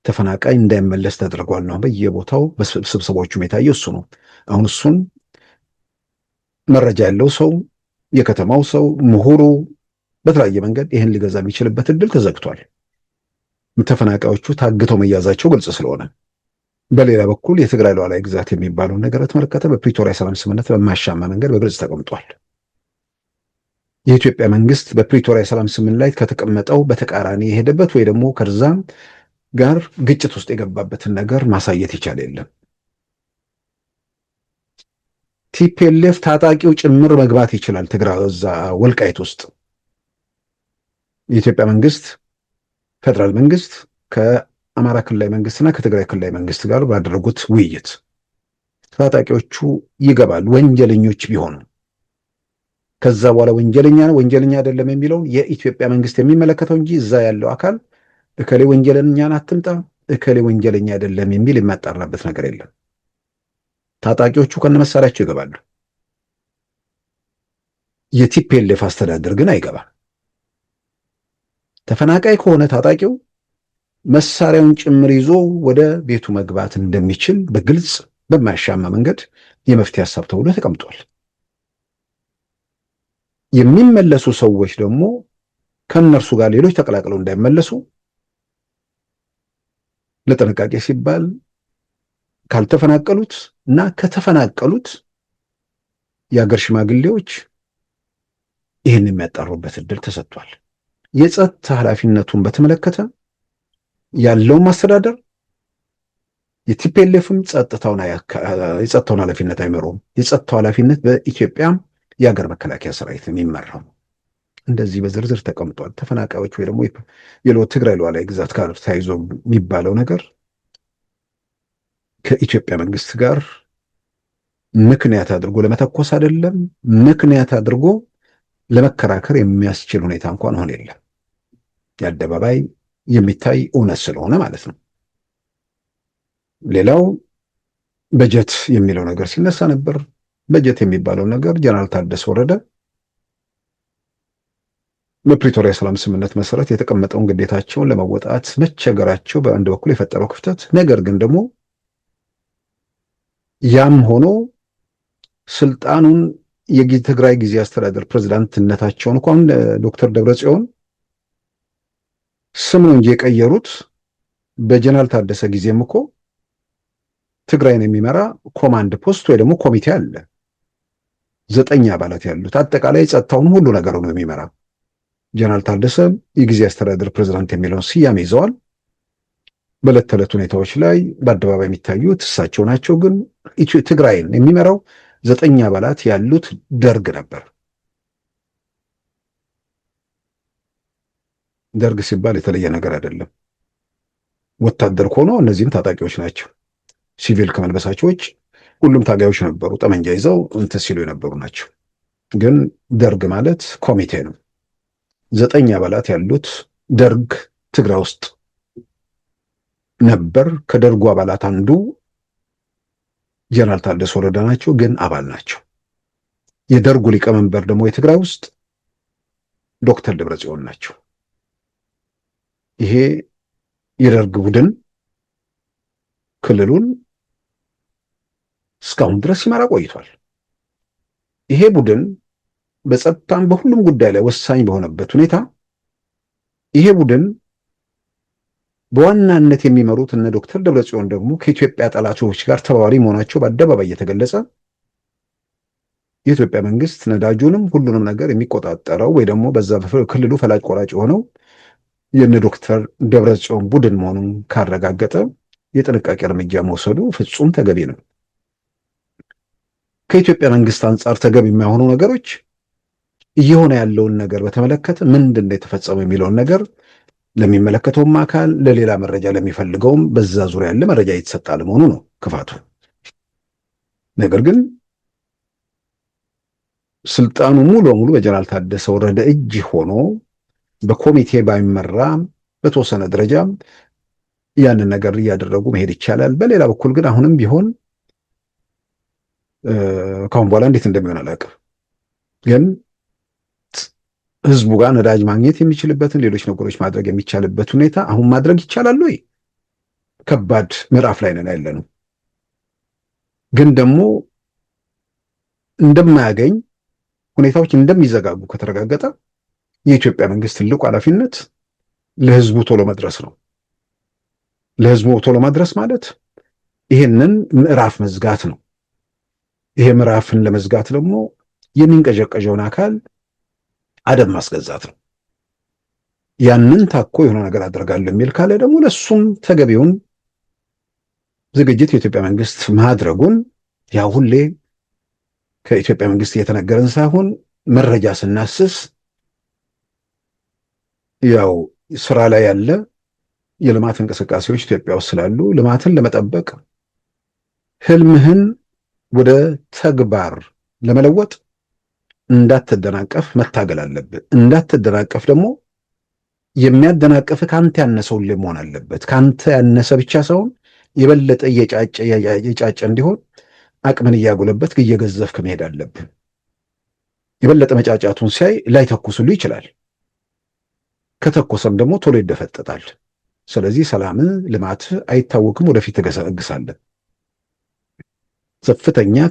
ተፈናቃይ እንዳይመለስ ተደርጓል ነው በየቦታው በስብሰባዎቹም የታየው እሱ ነው። አሁን እሱን መረጃ ያለው ሰው፣ የከተማው ሰው፣ ምሁሩ በተለያየ መንገድ ይህን ሊገዛ የሚችልበት እድል ተዘግቷል። ተፈናቃዮቹ ታግተው መያዛቸው ግልጽ ስለሆነ፣ በሌላ በኩል የትግራይ ሉዓላዊ ግዛት የሚባለውን ነገር በተመለከተ በፕሪቶሪያ ሰላም ስምምነት በማያሻማ መንገድ በግልጽ ተቀምጧል። የኢትዮጵያ መንግስት በፕሪቶሪያ ሰላም ስምምነት ላይ ከተቀመጠው በተቃራኒ የሄደበት ወይ ደግሞ ከዛም ጋር ግጭት ውስጥ የገባበትን ነገር ማሳየት ይቻል የለም። ቲፒኤልኤፍ ታጣቂው ጭምር መግባት ይችላል ትግራይ እዛ ወልቃይት ውስጥ። የኢትዮጵያ መንግስት ፌደራል መንግስት ከአማራ ክልላዊ መንግስትና ከትግራይ ክልላዊ መንግስት ጋር ባደረጉት ውይይት ታጣቂዎቹ ይገባሉ ወንጀለኞች ቢሆኑ። ከዛ በኋላ ወንጀለኛ ነው ወንጀለኛ አይደለም የሚለውን የኢትዮጵያ መንግስት የሚመለከተው እንጂ እዛ ያለው አካል እከሌ ወንጀለኛን አትምጣ እከሌ ወንጀለኛ አይደለም የሚል የሚያጣራበት ነገር የለም። ታጣቂዎቹ ከነመሳሪያቸው ይገባሉ። የቲፒኤልኤፍ አስተዳደር ግን አይገባም። ተፈናቃይ ከሆነ ታጣቂው መሳሪያውን ጭምር ይዞ ወደ ቤቱ መግባት እንደሚችል በግልጽ በማያሻማ መንገድ የመፍትሄ ሐሳብ ተብሎ ተቀምጧል። የሚመለሱ ሰዎች ደግሞ ከነርሱ ጋር ሌሎች ተቀላቅለው እንዳይመለሱ ለጥንቃቄ ሲባል ካልተፈናቀሉት እና ከተፈናቀሉት የአገር ሽማግሌዎች ይህን የሚያጣሩበት እድል ተሰጥቷል። የጸጥታ ኃላፊነቱን በተመለከተ ያለውን ማስተዳደር የቲፒኤልኤፍም የጸጥታውን ኃላፊነት አይመሩም። የጸጥታው ኃላፊነት በኢትዮጵያ የሀገር መከላከያ ሰራዊት የሚመራው እንደዚህ በዝርዝር ተቀምጧል። ተፈናቃዮች ወይ ደግሞ ትግራይ ሉዓላዊ ግዛት ጋር ተያይዞ የሚባለው ነገር ከኢትዮጵያ መንግስት ጋር ምክንያት አድርጎ ለመተኮስ አይደለም፣ ምክንያት አድርጎ ለመከራከር የሚያስችል ሁኔታ እንኳን ሆነ የለም። የአደባባይ የሚታይ እውነት ስለሆነ ማለት ነው። ሌላው በጀት የሚለው ነገር ሲነሳ ነበር። በጀት የሚባለው ነገር ጀነራል ታደሰ ወረደ በፕሪቶሪያ ሰላም ስምምነት መሰረት የተቀመጠውን ግዴታቸውን ለመወጣት መቸገራቸው በአንድ በኩል የፈጠረው ክፍተት፣ ነገር ግን ደግሞ ያም ሆኖ ስልጣኑን የትግራይ ጊዜ አስተዳደር ፕሬዝዳንትነታቸውን እንኳን ዶክተር ደብረጽዮን ስም ነው እንጂ የቀየሩት በጀነራል ታደሰ ጊዜም እኮ ትግራይን የሚመራ ኮማንድ ፖስት ወይ ደግሞ ኮሚቴ አለ። 9 አባላት ያሉት አጠቃላይ ጸጥታውን ሁሉ ነገር ነው የሚመራ። ጀነራል ታደሰ የጊዜ አስተዳደር ፕሬዝዳንት የሚለውን ስያሜ ይዘዋል። በዕለት ተዕለት ሁኔታዎች ላይ በአደባባይ የሚታዩት እሳቸው ናቸው። ግን ትግራይን የሚመራው 9 አባላት ያሉት ደርግ ነበር። ደርግ ሲባል የተለየ ነገር አይደለም። ወታደር ሆኖ እነዚህም ታጣቂዎች ናቸው። ሲቪል ከመልበሳቸው ውጭ ሁሉም ታጋዮች ነበሩ። ጠመንጃ ይዘው እንትን ሲሉ የነበሩ ናቸው። ግን ደርግ ማለት ኮሚቴ ነው። 9 አባላት ያሉት ደርግ ትግራይ ውስጥ ነበር። ከደርጉ አባላት አንዱ ጀነራል ታደሰ ወረደ ናቸው፣ ግን አባል ናቸው። የደርጉ ሊቀመንበር ደግሞ የትግራይ ውስጥ ዶክተር ደብረጽዮን ናቸው። ይሄ የደርግ ቡድን ክልሉን እስካሁን ድረስ ሲመራ ቆይቷል። ይሄ ቡድን በጸጥታም በሁሉም ጉዳይ ላይ ወሳኝ በሆነበት ሁኔታ ይሄ ቡድን በዋናነት የሚመሩት እነ ዶክተር ደብረጽዮን ደግሞ ከኢትዮጵያ ጠላቶች ጋር ተባባሪ መሆናቸው በአደባባይ እየተገለጸ የኢትዮጵያ መንግስት ነዳጁንም ሁሉንም ነገር የሚቆጣጠረው ወይ ደግሞ በዛ ክልሉ ፈላጭ ቆራጭ የሆነው የነ ዶክተር ደብረጽዮን ቡድን መሆኑን ካረጋገጠ የጥንቃቄ እርምጃ መውሰዱ ፍጹም ተገቢ ነው። ከኢትዮጵያ መንግስት አንጻር ተገቢ የማይሆኑ ነገሮች እየሆነ ያለውን ነገር በተመለከተ ምንድነው የተፈጸመው የሚለውን ነገር ለሚመለከተውም አካል ለሌላ መረጃ ለሚፈልገውም በዛ ዙሪያ ያለ መረጃ እየተሰጣለ መሆኑ ነው ክፋቱ። ነገር ግን ስልጣኑ ሙሉ በሙሉ በጀነራል ታደሰ ወረደ እጅ ሆኖ በኮሚቴ ባይመራ በተወሰነ ደረጃ ያንን ነገር እያደረጉ መሄድ ይቻላል። በሌላ በኩል ግን አሁንም ቢሆን ካሁን በኋላ እንዴት እንደሚሆን አላውቅም፣ ግን ህዝቡ ጋር ነዳጅ ማግኘት የሚችልበትን ሌሎች ነገሮች ማድረግ የሚቻልበት ሁኔታ አሁን ማድረግ ይቻላል ወይ? ከባድ ምዕራፍ ላይ ነን ያለነው። ግን ደግሞ እንደማያገኝ ሁኔታዎች እንደሚዘጋጉ ከተረጋገጠ የኢትዮጵያ መንግስት ትልቁ ኃላፊነት ለህዝቡ ቶሎ መድረስ ነው። ለህዝቡ ቶሎ መድረስ ማለት ይሄንን ምዕራፍ መዝጋት ነው። ይሄ ምዕራፍን ለመዝጋት ደግሞ የሚንቀዠቀዠውን አካል አደብ ማስገዛት ነው። ያንን ታኮ የሆነ ነገር አደርጋለሁ የሚል ካለ ደግሞ ለሱም ተገቢውን ዝግጅት የኢትዮጵያ መንግስት ማድረጉን ያው ሁሌ ከኢትዮጵያ መንግስት እየተነገረን ሳይሆን መረጃ ስናስስ ያው ስራ ላይ ያለ የልማት እንቅስቃሴዎች ኢትዮጵያ ውስጥ ስላሉ ልማትን ለመጠበቅ ህልምህን ወደ ተግባር ለመለወጥ እንዳትደናቀፍ መታገል አለብህ። እንዳትደናቀፍ ደግሞ የሚያደናቀፍ ካንተ ያነሰው መሆን አለበት። ካንተ ያነሰ ብቻ ሳይሆን የበለጠ እየጫጨ እንዲሆን አቅምን እያጎለበት እየገዘፍክ መሄድ አለብህ። የበለጠ መጫጫቱን ሲያይ ላይ ተኩስሉ ይችላል። ከተኮሰም ደግሞ ቶሎ ይደፈጠጣል። ስለዚህ ሰላም፣ ልማት አይታወቅም፣ ወደፊት ትገሰግሳለህ።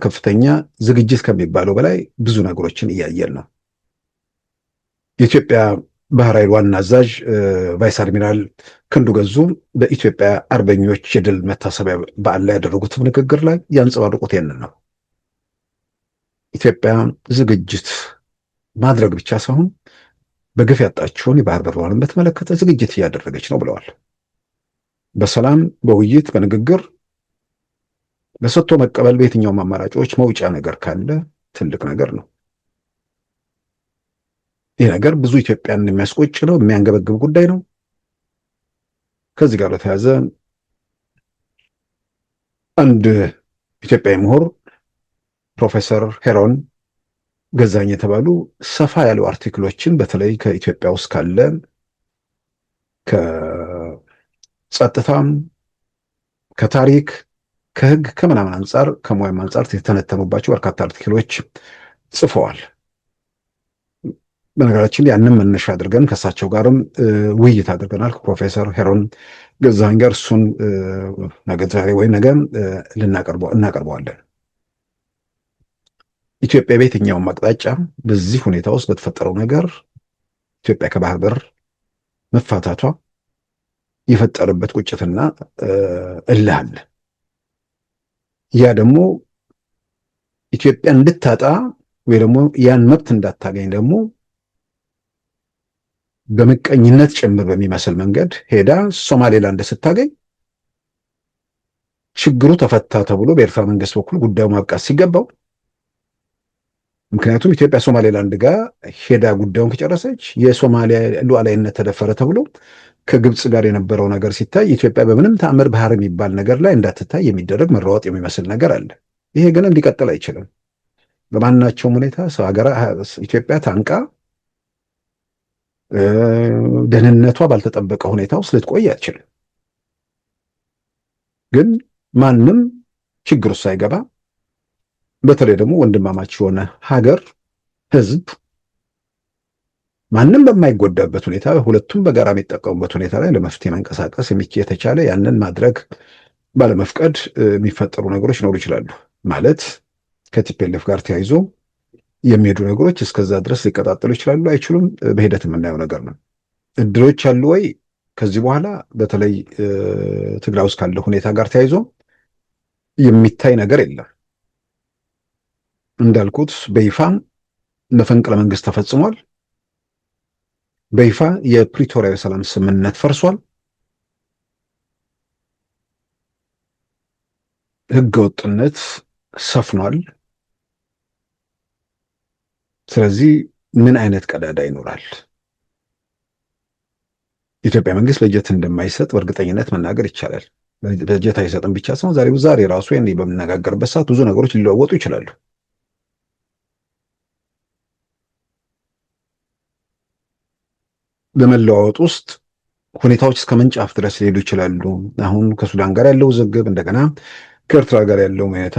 ከፍተኛ ዝግጅት ከሚባለው በላይ ብዙ ነገሮችን እያየን ነው። የኢትዮጵያ ባህር ኃይል ዋና አዛዥ ቫይስ አድሚራል ክንዱ ገዙ በኢትዮጵያ አርበኞች የድል መታሰቢያ በዓል ላይ ያደረጉት ንግግር ላይ ያንጸባርቁት ይህንን ነው። ኢትዮጵያ ዝግጅት ማድረግ ብቻ ሳይሆን በግፍ ያጣችውን የባህር በሯን በተመለከተ ዝግጅት እያደረገች ነው ብለዋል። በሰላም በውይይት በንግግር በሰጥቶ መቀበል በየትኛውም አማራጮች መውጫ ነገር ካለ ትልቅ ነገር ነው። ይህ ነገር ብዙ ኢትዮጵያን የሚያስቆጭ ነው፣ የሚያንገበግብ ጉዳይ ነው። ከዚህ ጋር በተያያዘ አንድ ኢትዮጵያዊ ምሁር ፕሮፌሰር ሄሮን ገዛኝ የተባሉ ሰፋ ያሉ አርቲክሎችን በተለይ ከኢትዮጵያ ውስጥ ካለ ከጸጥታም ከታሪክ ከህግ ከምናምን አንጻር ከሙያም አንጻር የተነተኑባቸው በርካታ አርቲክሎች ጽፈዋል። በነገራችን ያንን መነሻ አድርገን ከእሳቸው ጋርም ውይይት አድርገናል ከፕሮፌሰር ሄሮን ገዛኝ ጋር። እሱን ነገ ዛሬ ወይ ነገ እናቀርበዋለን። ኢትዮጵያ በየትኛውም አቅጣጫ በዚህ ሁኔታ ውስጥ በተፈጠረው ነገር ኢትዮጵያ ከባህር በር መፋታቷ የፈጠረበት ቁጭትና እልህ አለ። ያ ደግሞ ኢትዮጵያ እንድታጣ ወይ ደግሞ ያን መብት እንዳታገኝ ደግሞ በምቀኝነት ጭምር በሚመስል መንገድ ሄዳ ሶማሌላንድ ስታገኝ ችግሩ ተፈታ ተብሎ በኤርትራ መንግስት በኩል ጉዳዩ ማብቃት ሲገባው፣ ምክንያቱም ኢትዮጵያ ሶማሌላንድ ጋር ሄዳ ጉዳዩን ከጨረሰች የሶማሊያ ሉዓላዊነት ተደፈረ ተብሎ ከግብጽ ጋር የነበረው ነገር ሲታይ ኢትዮጵያ በምንም ተአምር ባህር የሚባል ነገር ላይ እንዳትታይ የሚደረግ መራወጥ የሚመስል ነገር አለ። ይሄ ግን ሊቀጥል አይችልም። በማናቸውም ሁኔታ ኢትዮጵያ ታንቃ ደህንነቷ ባልተጠበቀ ሁኔታ ውስጥ ልትቆይ አትችልም። ግን ማንም ችግር ውስጥ ሳይገባ በተለይ ደግሞ ወንድማማች የሆነ ሀገር ህዝብ ማንም በማይጎዳበት ሁኔታ ሁለቱም በጋራ የሚጠቀሙበት ሁኔታ ላይ ለመፍትሄ መንቀሳቀስ የተቻለ ያንን ማድረግ ባለመፍቀድ የሚፈጠሩ ነገሮች ሊኖሩ ይችላሉ። ማለት ከቲፒኤልኤፍ ጋር ተያይዞ የሚሄዱ ነገሮች እስከዛ ድረስ ሊቀጣጠሉ ይችላሉ፣ አይችሉም። በሂደት የምናየው ነገር ነው። እድሎች አሉ ወይ? ከዚህ በኋላ በተለይ ትግራይ ውስጥ ካለው ሁኔታ ጋር ተያይዞ የሚታይ ነገር የለም። እንዳልኩት በይፋ መፈንቅለ መንግስት ተፈጽሟል። በይፋ የፕሪቶሪያ ሰላም ስምምነት ፈርሷል። ህገወጥነት ሰፍኗል። ስለዚህ ምን አይነት ቀዳዳ ይኖራል? የኢትዮጵያ መንግስት በጀት እንደማይሰጥ በእርግጠኝነት መናገር ይቻላል። በጀት አይሰጥም ብቻ ሳይሆን ዛሬ ራሱ በምነጋገርበት ሰዓት ብዙ ነገሮች ሊለወጡ ይችላሉ። በመለዋወጥ ውስጥ ሁኔታዎች እስከ መንጫፍ ድረስ ሊሄዱ ይችላሉ። አሁን ከሱዳን ጋር ያለው ውዝግብ እንደገና ከኤርትራ ጋር ያለው ሁኔታ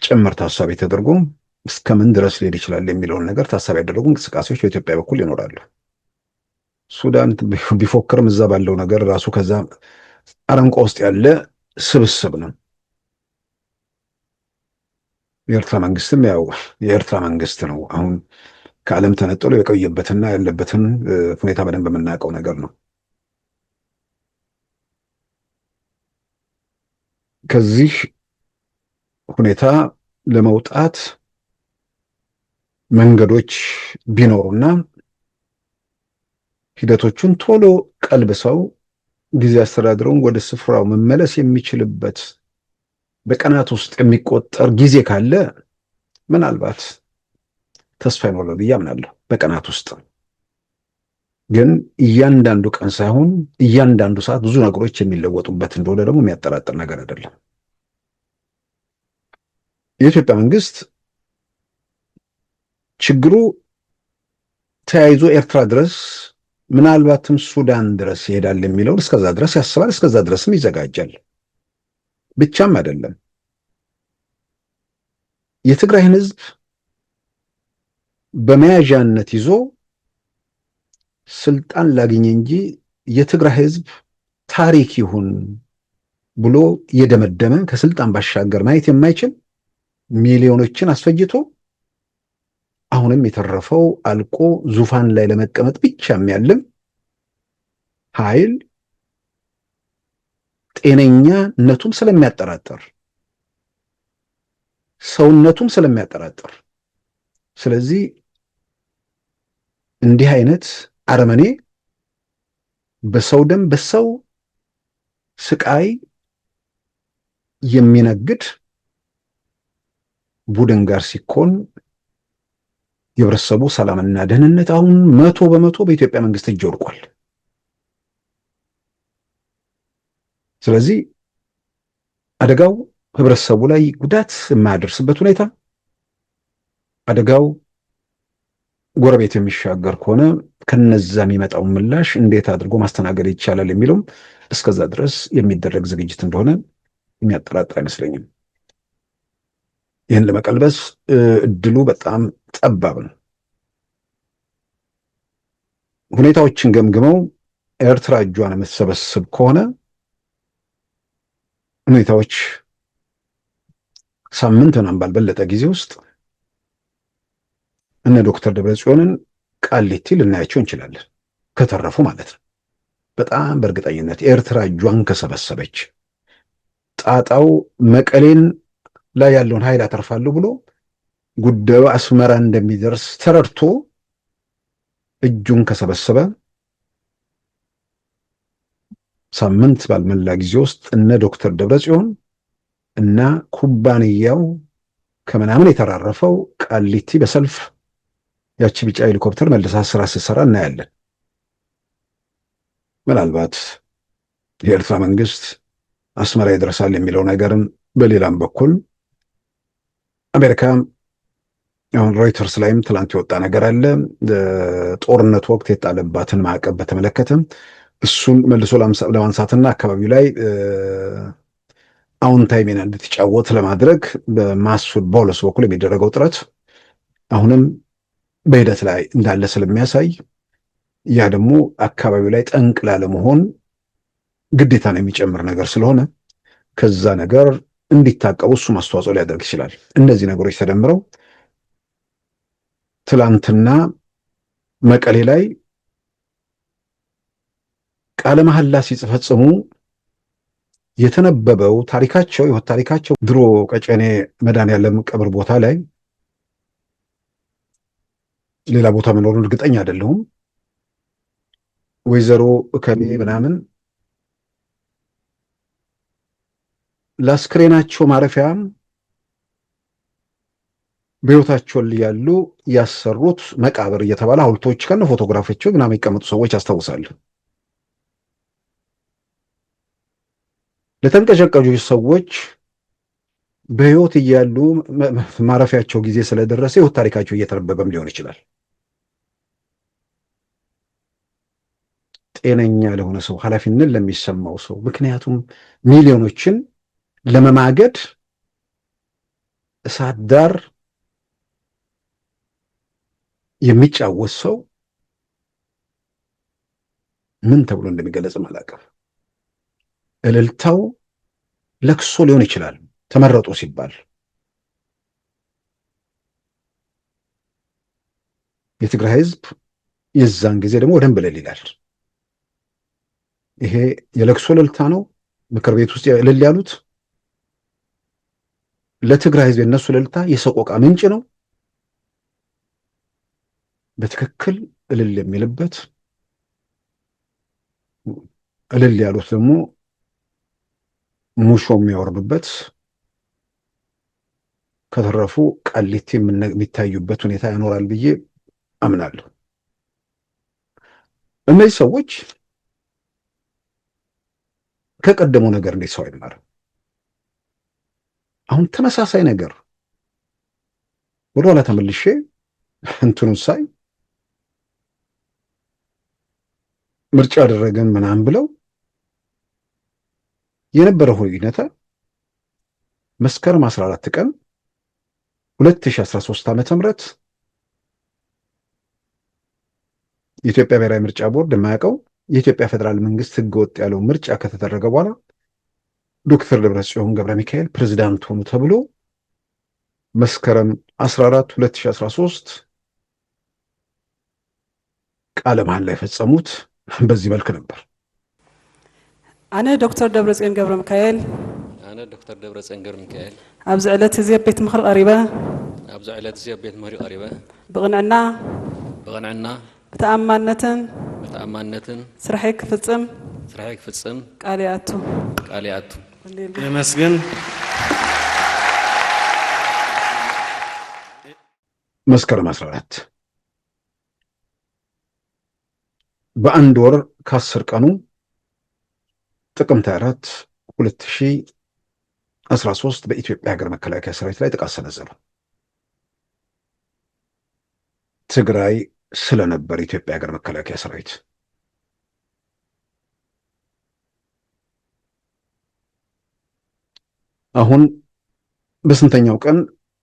ጭምር ታሳቢ ተደርጎ እስከምን ድረስ ሊሄድ ይችላል የሚለውን ነገር ታሳቢ ያደረጉ እንቅስቃሴዎች በኢትዮጵያ በኩል ይኖራሉ። ሱዳን ቢፎክርም እዛ ባለው ነገር ራሱ ከዛ አረንቋ ውስጥ ያለ ስብስብ ነው። የኤርትራ መንግስትም ያው የኤርትራ መንግስት ነው። አሁን ከዓለም ተነጥሎ የቆየበትና ያለበትን ሁኔታ በደንብ የምናውቀው ነገር ነው። ከዚህ ሁኔታ ለመውጣት መንገዶች ቢኖሩና ሂደቶቹን ቶሎ ቀልብሰው ጊዜ አስተዳድረውን ወደ ስፍራው መመለስ የሚችልበት በቀናት ውስጥ የሚቆጠር ጊዜ ካለ ምናልባት ተስፋ ይኖራል ብዬ አምናለሁ። በቀናት ውስጥ ግን እያንዳንዱ ቀን ሳይሆን እያንዳንዱ ሰዓት ብዙ ነገሮች የሚለወጡበት እንደሆነ ደግሞ የሚያጠራጥር ነገር አይደለም። የኢትዮጵያ መንግስት ችግሩ ተያይዞ ኤርትራ ድረስ ምናልባትም ሱዳን ድረስ ይሄዳል የሚለውን እስከዛ ድረስ ያስባል፣ እስከዛ ድረስም ይዘጋጃል። ብቻም አይደለም የትግራይን ህዝብ በመያዣነት ይዞ ስልጣን ላግኝ እንጂ የትግራይ ህዝብ ታሪክ ይሁን ብሎ የደመደመ ከስልጣን ባሻገር ማየት የማይችል ሚሊዮኖችን አስፈጅቶ አሁንም የተረፈው አልቆ ዙፋን ላይ ለመቀመጥ ብቻ የሚያልም ኃይል ጤነኛነቱም ስለሚያጠራጥር ሰውነቱም ስለሚያጠራጥር ስለዚህ እንዲህ አይነት አረመኔ በሰው ደም በሰው ስቃይ የሚነግድ ቡድን ጋር ሲኮን የህብረተሰቡ ሰላምና ደህንነት አሁን 100% በኢትዮጵያ መንግስት እጅ ወድቋል። ስለዚህ አደጋው ህብረተሰቡ ላይ ጉዳት የማያደርስበት ሁኔታ አደጋው ጎረቤት የሚሻገር ከሆነ ከነዛ የሚመጣው ምላሽ እንዴት አድርጎ ማስተናገድ ይቻላል የሚለው እስከዛ ድረስ የሚደረግ ዝግጅት እንደሆነ የሚያጠራጥር አይመስለኝም። ይህን ለመቀልበስ እድሉ በጣም ጠባብ ነው። ሁኔታዎችን ገምግመው ኤርትራ እጇን የምትሰበስብ ከሆነ ሁኔታዎች ሳምንት ምናምን ባልበለጠ ጊዜ ውስጥ እነ ዶክተር ደብረጽዮንን ቃሊቲ ልናያቸው እንችላለን፣ ከተረፉ ማለት ነው። በጣም በእርግጠኝነት ኤርትራ እጇን ከሰበሰበች ጣጣው መቀሌን ላይ ያለውን ኃይል አተርፋለሁ ብሎ ጉዳዩ አስመራ እንደሚደርስ ተረድቶ እጁን ከሰበሰበ ሳምንት ባልሞላ ጊዜ ውስጥ እነ ዶክተር ደብረጽዮን እና ኩባንያው ከምናምን የተራረፈው ቃሊቲ በሰልፍ ያቺ ቢጫ ሄሊኮፕተር መልሳ ስራ ስትሰራ እናያለን። ምናልባት የኤርትራ መንግስት አስመራ ይደርሳል የሚለው ነገርም በሌላም በኩል አሜሪካ አሁን ሮይተርስ ላይም ትላንት የወጣ ነገር አለ። ጦርነቱ ወቅት የጣለባትን ማዕቀብ በተመለከተ እሱን መልሶ ለማንሳትና አካባቢው ላይ አዎንታዊ ሚና እንድትጫወት ለማድረግ በማሱድ ቦሎስ በኩል የሚደረገው ጥረት አሁንም በሂደት ላይ እንዳለ ስለሚያሳይ ያ ደግሞ አካባቢው ላይ ጠንቅ ላለመሆን ግዴታን የሚጨምር ነገር ስለሆነ ከዛ ነገር እንዲታቀቡ እሱም አስተዋጽኦ ሊያደርግ ይችላል። እነዚህ ነገሮች ተደምረው ትላንትና መቀሌ ላይ ቃለ መሐላ ሲፈጽሙ የተነበበው ታሪካቸው የህይወት ታሪካቸው ድሮ ቀጨኔ መድኃኔዓለም ቀብር ቦታ ላይ ሌላ ቦታ መኖሩን እርግጠኛ አይደለሁም። ወይዘሮ እከሌ ምናምን ለአስክሬናቸው ማረፊያ በህይወታቸው ያሉ ያሰሩት መቃብር እየተባለ ሐውልቶች ከነ ፎቶግራፎቻቸው ምናምን የሚቀመጡ ሰዎች አስታውሳለሁ። ለተንቀዠቀዡ ሰዎች በህይወት እያሉ ማረፊያቸው ጊዜ ስለደረሰ ህይወት ታሪካቸው እየተነበበም ሊሆን ይችላል። ጤነኛ ለሆነ ሰው፣ ኃላፊነት ለሚሰማው ሰው፣ ምክንያቱም ሚሊዮኖችን ለመማገድ እሳት ዳር የሚጫወት ሰው ምን ተብሎ እንደሚገለጽ አላውቅም። እልልታው ለቅሶ ሊሆን ይችላል ተመረጡ ሲባል። የትግራይ ህዝብ የዛን ጊዜ ደግሞ ወደም ብለል ይላል። ይሄ የለቅሶ እልልታ ነው። ምክር ቤት ውስጥ እልል ያሉት ለትግራይ ህዝብ የነሱ እልልታ የሰቆቃ ምንጭ ነው። በትክክል እልል የሚልበት፣ እልል ያሉት ደግሞ ሙሾ የሚያወርዱበት፣ ከተረፉ ቃሊቲ የሚታዩበት ሁኔታ ያኖራል ብዬ አምናለሁ። እነዚህ ሰዎች ከቀደመው ነገር እንዴት ሰው አይማርም? አሁን ተመሳሳይ ነገር ወደኋላ ተመልሼ እንትኑን ሳይ ምርጫ አደረገን ምናምን ብለው የነበረው ሁኔታ መስከረም 14 ቀን 2013 ዓ.ም የኢትዮጵያ ብሔራዊ ምርጫ ቦርድ የማያውቀው የኢትዮጵያ ፌዴራል መንግስት ህገወጥ ያለው ምርጫ ከተደረገ በኋላ ዶክተር ደብረጽዮን ገብረ ሚካኤል ፕሬዝዳንት ሆኑ ተብሎ መስከረም 14 2013 ቃለ መሃላ ላይ የፈጸሙት በዚህ መልክ ነበር።
أنا دكتور دبرزين قبر مكايل
أنا دكتور دبرزين قبر مكايل
أبز علت زياب بيت مخر قريبة
أبز علت زياب بيت مخر قريبة بغنعنا بتأمانة
سرحيك فتصم
قالياتو
مسجن
መስከረም 14 በአንድ ወር ከ10 ቀኑ ጥቅምት 4 2013 በኢትዮጵያ ሀገር መከላከያ ሰራዊት ላይ ጥቃት ሰነዘሩ። ትግራይ ስለነበር ኢትዮጵያ ሀገር መከላከያ ሰራዊት አሁን በስንተኛው ቀን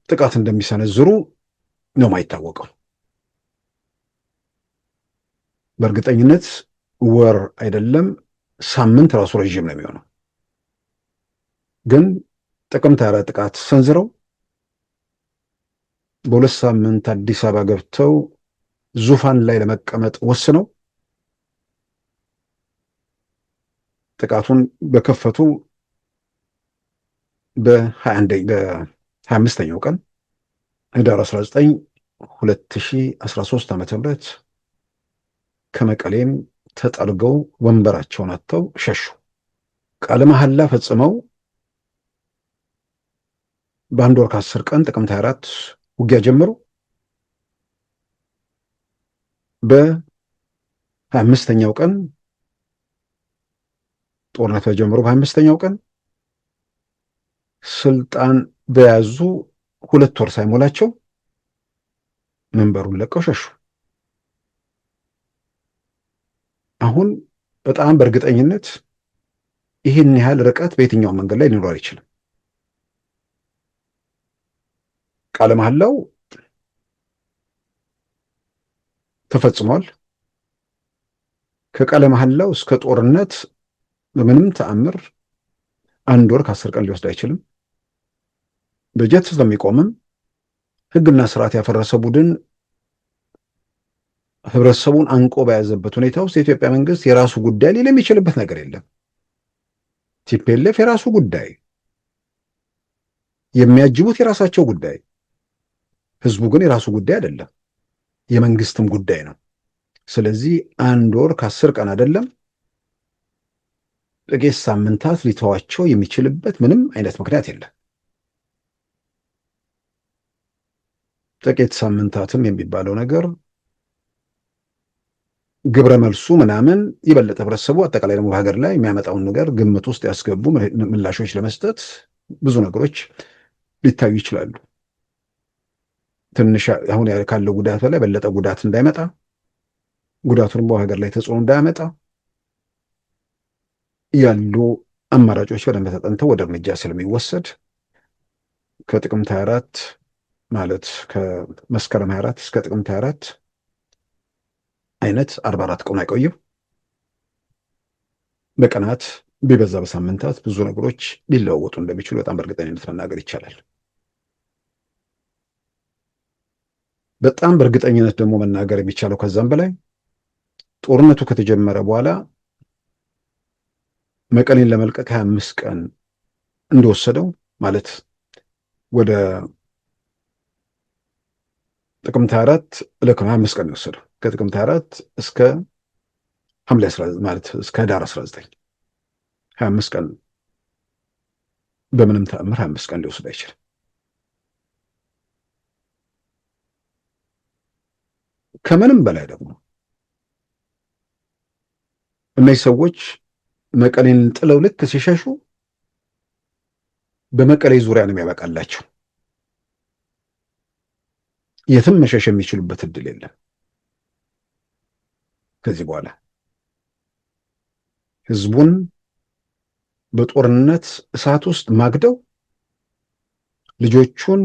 ጥቃት እንደሚሰነዝሩ ነው የማይታወቀው። በእርግጠኝነት ወር አይደለም ሳምንት ራሱ ረጅም ነው የሚሆነው። ግን ጥቅምት 4 ጥቃት ሰንዝረው በሁለት ሳምንት አዲስ አበባ ገብተው ዙፋን ላይ ለመቀመጥ ወስነው ጥቃቱን በከፈቱ በ25ኛው ቀን ህዳር 19 2013 ዓ.ም ከመቀሌም ተጠርገው ወንበራቸውን አጥተው ሸሹ። ቃለ መሐላ ፈጽመው በአንድ ወር ከ10 ቀን ጥቅምት 24 ውጊያ ጀመሩ። በ25ኛው ቀን ጦርነት ተጀምሮ በ25ኛው ቀን ስልጣን በያዙ 2 ወር ሳይሞላቸው መንበሩን ለቀው ሸሹ። አሁን በጣም በእርግጠኝነት ይህን ያህል ርቀት በየትኛው መንገድ ላይ ሊኖር አይችልም። ቃለ መሐላው ተፈጽሟል። ከቃለ መሐላው እስከ ጦርነት በምንም ተአምር አንድ ወር ከ10 ቀን ሊወስድ አይችልም። በጀት ስለሚቆምም ህግና ስርዓት ያፈረሰ ቡድን ህብረተሰቡን አንቆ በያዘበት ሁኔታ ውስጥ የኢትዮጵያ መንግስት የራሱ ጉዳይ ሊል የሚችልበት ነገር የለም። ቲፒኤልኤፍ የራሱ ጉዳይ፣ የሚያጅቡት የራሳቸው ጉዳይ፣ ህዝቡ ግን የራሱ ጉዳይ አይደለም፣ የመንግስትም ጉዳይ ነው። ስለዚህ አንድ ወር ከ10 ቀን አይደለም ጥቂት ሳምንታት ሊተዋቸው የሚችልበት ምንም አይነት ምክንያት የለም። ጥቂት ሳምንታትም የሚባለው ነገር ግብረ መልሱ ምናምን ይበለጠ ህብረተሰቡ አጠቃላይ ደግሞ ሀገር ላይ የሚያመጣውን ነገር ግምት ውስጥ ያስገቡ ምላሾች ለመስጠት ብዙ ነገሮች ሊታዩ ይችላሉ። ትንሽ አሁን ካለው ጉዳት በላይ በለጠ ጉዳት እንዳይመጣ፣ ጉዳቱን በሀገር ላይ ተጽዕኖ እንዳያመጣ ያሉ አማራጮች በደንብ ተጠንተው ወደ እርምጃ ስለሚወሰድ ከጥቅምት 24 ማለት ከመስከረም 24 እስከ ጥቅምት 24 አይነት 44 ቀን አይቆይም። በቀናት ቢበዛ በሳምንታት ብዙ ነገሮች ሊለዋወጡ እንደሚችሉ በጣም በእርግጠኝነት መናገር ይቻላል። በጣም በእርግጠኝነት ደግሞ መናገር የሚቻለው ከዛም በላይ ጦርነቱ ከተጀመረ በኋላ መቀሌን ለመልቀቅ 25 ቀን እንደወሰደው ማለት ወደ ጥቅምት 24 ለከ 25 ቀን የወሰደው ከጥቅምት 24 እስከ ሐምሌ 19 ማለት እስከ ዳር 19 25 ቀን በምንም ተአምር 25 ቀን ሊወስድ አይችልም። ከምንም በላይ ደግሞ እነዚህ ሰዎች መቀሌን ጥለው ልክ ሲሸሹ በመቀሌ ዙሪያ ነው የሚያበቃላቸው። የትም መሸሽ የሚችሉበት እድል የለም። ከዚህ በኋላ ህዝቡን በጦርነት እሳት ውስጥ ማግደው ልጆቹን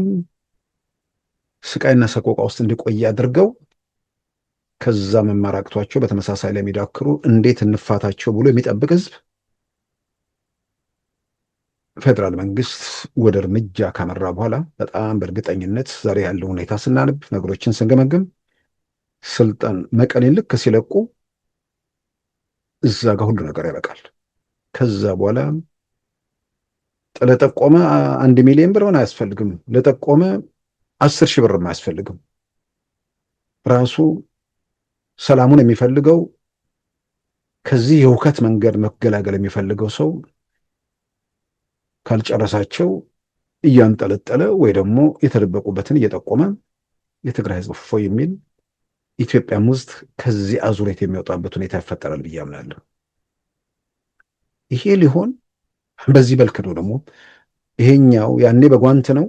ስቃይና ሰቆቃ ውስጥ እንዲቆይ አድርገው ከዛ መማራቅቷቸው በተመሳሳይ ላይ የሚዳክሩ እንዴት እንፋታቸው ብሎ የሚጠብቅ ህዝብ ፌደራል መንግስት ወደ እርምጃ ካመራ በኋላ በጣም በእርግጠኝነት ዛሬ ያለው ሁኔታ ስናነብ ነገሮችን ስንገመግም ስልጣን መቀሌን ልክ ሲለቁ እዛ ጋር ሁሉ ነገር ያበቃል። ከዛ በኋላ ለጠቆመ 1 ሚሊዮን ብር ሆነ አያስፈልግም፣ ለጠቆመ 10,000 ብር አያስፈልግም። ራሱ ሰላሙን የሚፈልገው ከዚህ የሁከት መንገድ መገላገል የሚፈልገው ሰው ካልጨረሳቸው እያንጠለጠለ ወይ ደግሞ የተደበቁበትን እየጠቆመ የትግራይ ህዝብ እፎይ የሚል ኢትዮጵያም ውስጥ ከዚህ አዙሪት የሚወጣበት ሁኔታ ይፈጠራል ብዬ አምናለሁ። ይሄ ሊሆን በዚህ መልክ ነው። ደግሞ ይሄኛው ያኔ በጓንት ነው፣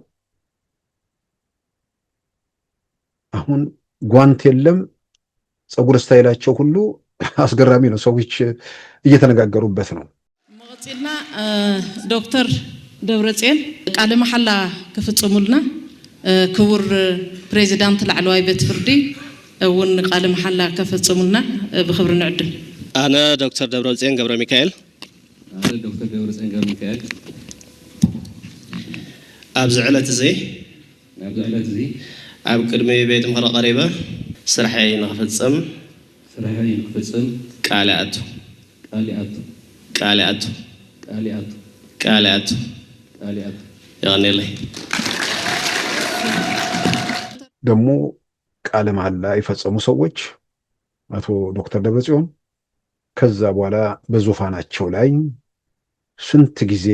አሁን ጓንት የለም። ፀጉር ስታይላቸው ሁሉ አስገራሚ ነው። ሰዎች እየተነጋገሩበት ነው።
መቀጽልና ዶክተር ደብረጽዮን ቃለ መሐላ ክፍጽሙልና ክቡር ፕሬዚዳንት ላዕለዋይ ቤት ፍርዲ እውን ቃለ መሐላ ከፈጽሙልና ብክብሪ ንዕድል።
ኣነ ዶክተር ደብረጽዮን ገብረ ሚካኤል ኣብዚ ዕለት እዚ ኣብ ቅድሚ ቤት ምክሪ ቀሪበ ስራሐይ ንክፍጽም ቃል ኣቱ ይቀኒለይ።
ደግሞ ቃለ መሐላ የፈጸሙ ሰዎች አቶ ዶክተር ደብረጽዮን ከዛ በኋላ በዙፋናቸው ላይ ስንት ጊዜ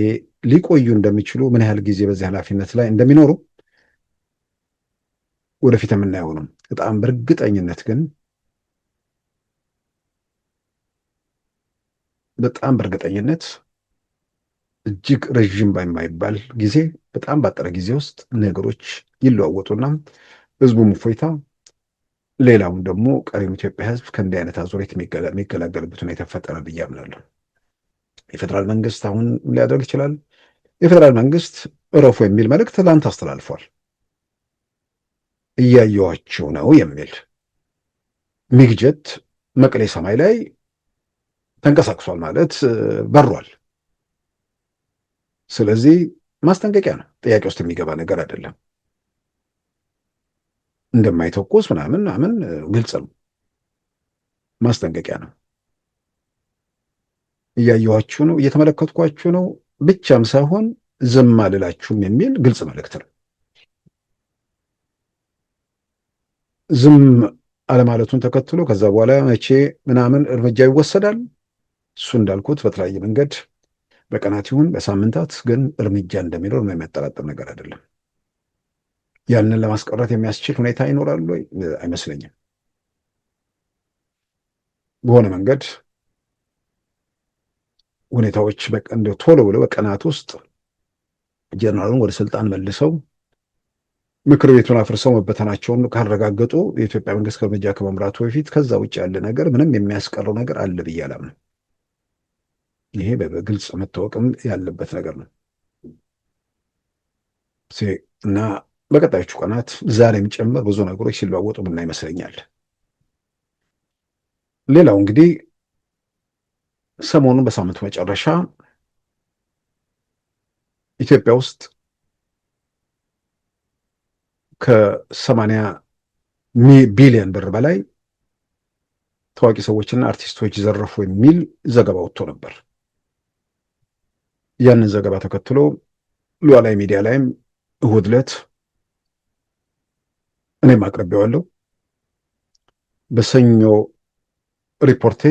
ሊቆዩ እንደሚችሉ፣ ምን ያህል ጊዜ በዚህ ኃላፊነት ላይ እንደሚኖሩ ወደፊት የምናየው ነው። በጣም በእርግጠኝነት ግን በጣም በእርግጠኝነት እጅግ ረዥም በማይባል ጊዜ በጣም ባጠረ ጊዜ ውስጥ ነገሮች ይለዋወጡና ህዝቡም እፎይታ፣ ሌላውም ደግሞ ቀሪው ኢትዮጵያ ህዝብ ከእንዲህ አይነት አዙሪት የሚገላገልበት ሁኔታ ይፈጠራል ብዬ አምናለሁ። የፌደራል መንግስት አሁን ሊያደርግ ይችላል። የፌደራል መንግስት እረፉ የሚል መልእክት ትላንት አስተላልፏል። እያየዋቸው ነው የሚል ሚግጀት መቀሌ ሰማይ ላይ ተንቀሳቅሷል ማለት በሯል። ስለዚህ ማስጠንቀቂያ ነው፣ ጥያቄ ውስጥ የሚገባ ነገር አይደለም። እንደማይተኮስ ምናምን ግልጽ ነው፣ ማስጠንቀቂያ ነው። እያየኋችሁ ነው፣ እየተመለከትኳችሁ ነው ብቻም ሳይሆን ዝም አልላችሁም የሚል ግልጽ መልእክት ነው። ዝም አለማለቱን ተከትሎ ከዛ በኋላ መቼ ምናምን እርምጃ ይወሰዳል፣ እሱ እንዳልኩት በተለያየ መንገድ በቀናት ይሁን በሳምንታት ግን እርምጃ እንደሚኖር የሚያጠራጥር ነገር አይደለም። ያንን ለማስቀረት የሚያስችል ሁኔታ ይኖራል ወይ? አይመስለኝም። በሆነ መንገድ ሁኔታዎች እንደው ቶሎ ብለው በቀናት ውስጥ ጀነራሉን ወደ ስልጣን መልሰው ምክር ቤቱን አፍርሰው መበተናቸውን ካረጋገጡ የኢትዮጵያ መንግስት ከእርምጃ ከመምራቱ በፊት ከዛ ውጭ ያለ ነገር ምንም የሚያስቀረው ነገር አለ ብዬ አላምንም። ይሄ በግልጽ መታወቅም ያለበት ነገር ነው እና በቀጣዮቹ ቀናት ዛሬም ጭምር ብዙ ነገሮች ሲለዋወጡ ምና ይመስለኛል። ሌላው እንግዲህ ሰሞኑን በሳምንቱ መጨረሻ ኢትዮጵያ ውስጥ ከ80 ቢሊዮን ብር በላይ ታዋቂ ሰዎችና አርቲስቶች ዘረፉ የሚል ዘገባ ወጥቶ ነበር። ያንን ዘገባ ተከትሎ ሉዓላዊ ሚዲያ ላይም እሁድ ዕለት እኔም አቅርቤዋለሁ። በሰኞ ሪፖርቴ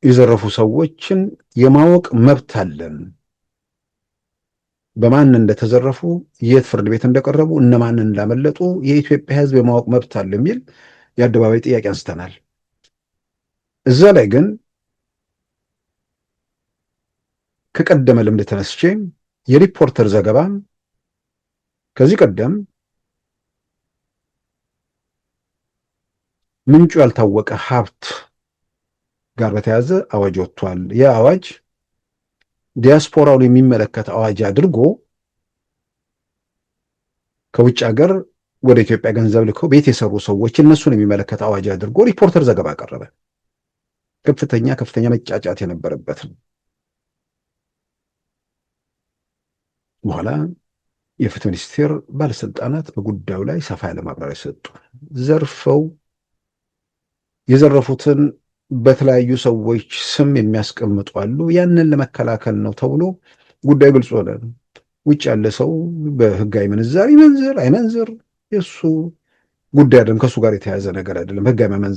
የዘረፉ ሰዎችን የማወቅ መብት አለን፣ በማን እንደተዘረፉ፣ የት ፍርድ ቤት እንደቀረቡ፣ እነማን እንዳመለጡ የኢትዮጵያ ሕዝብ የማወቅ መብት አለ የሚል የአደባባይ ጥያቄ አንስተናል። እዛ ላይ ግን ከቀደመ ልምድ ተነስቼ የሪፖርተር ዘገባ ከዚህ ቀደም ምንጩ ያልታወቀ ሀብት ጋር በተያያዘ አዋጅ ወጥቷል። ያ አዋጅ ዲያስፖራውን የሚመለከት አዋጅ አድርጎ ከውጭ ሀገር ወደ ኢትዮጵያ ገንዘብ ልከው ቤት የሰሩ ሰዎች እነሱን የሚመለከት አዋጅ አድርጎ ሪፖርተር ዘገባ ቀረበ። ከፍተኛ መጫጫት የነበረበት ነው። በኋላ የፍትህ ሚኒስቴር ባለስልጣናት በጉዳዩ ላይ ሰፋ ያለ ማብራሪያ ሰጡ። የዘረፉትን በተለያዩ ሰዎች ስም የሚያስቀምጡ አሉ። ያንን ለመከላከል ነው ተብሎ ጉዳዩ ግልጽ ሆነ። ውጭ ያለ ሰው በህጋዊ ምንዛሪ መንዝር አይመንዝር የሱ ጉዳይ አይደለም፣ ከሱ ጋር የተያያዘ ነገር አይደለም።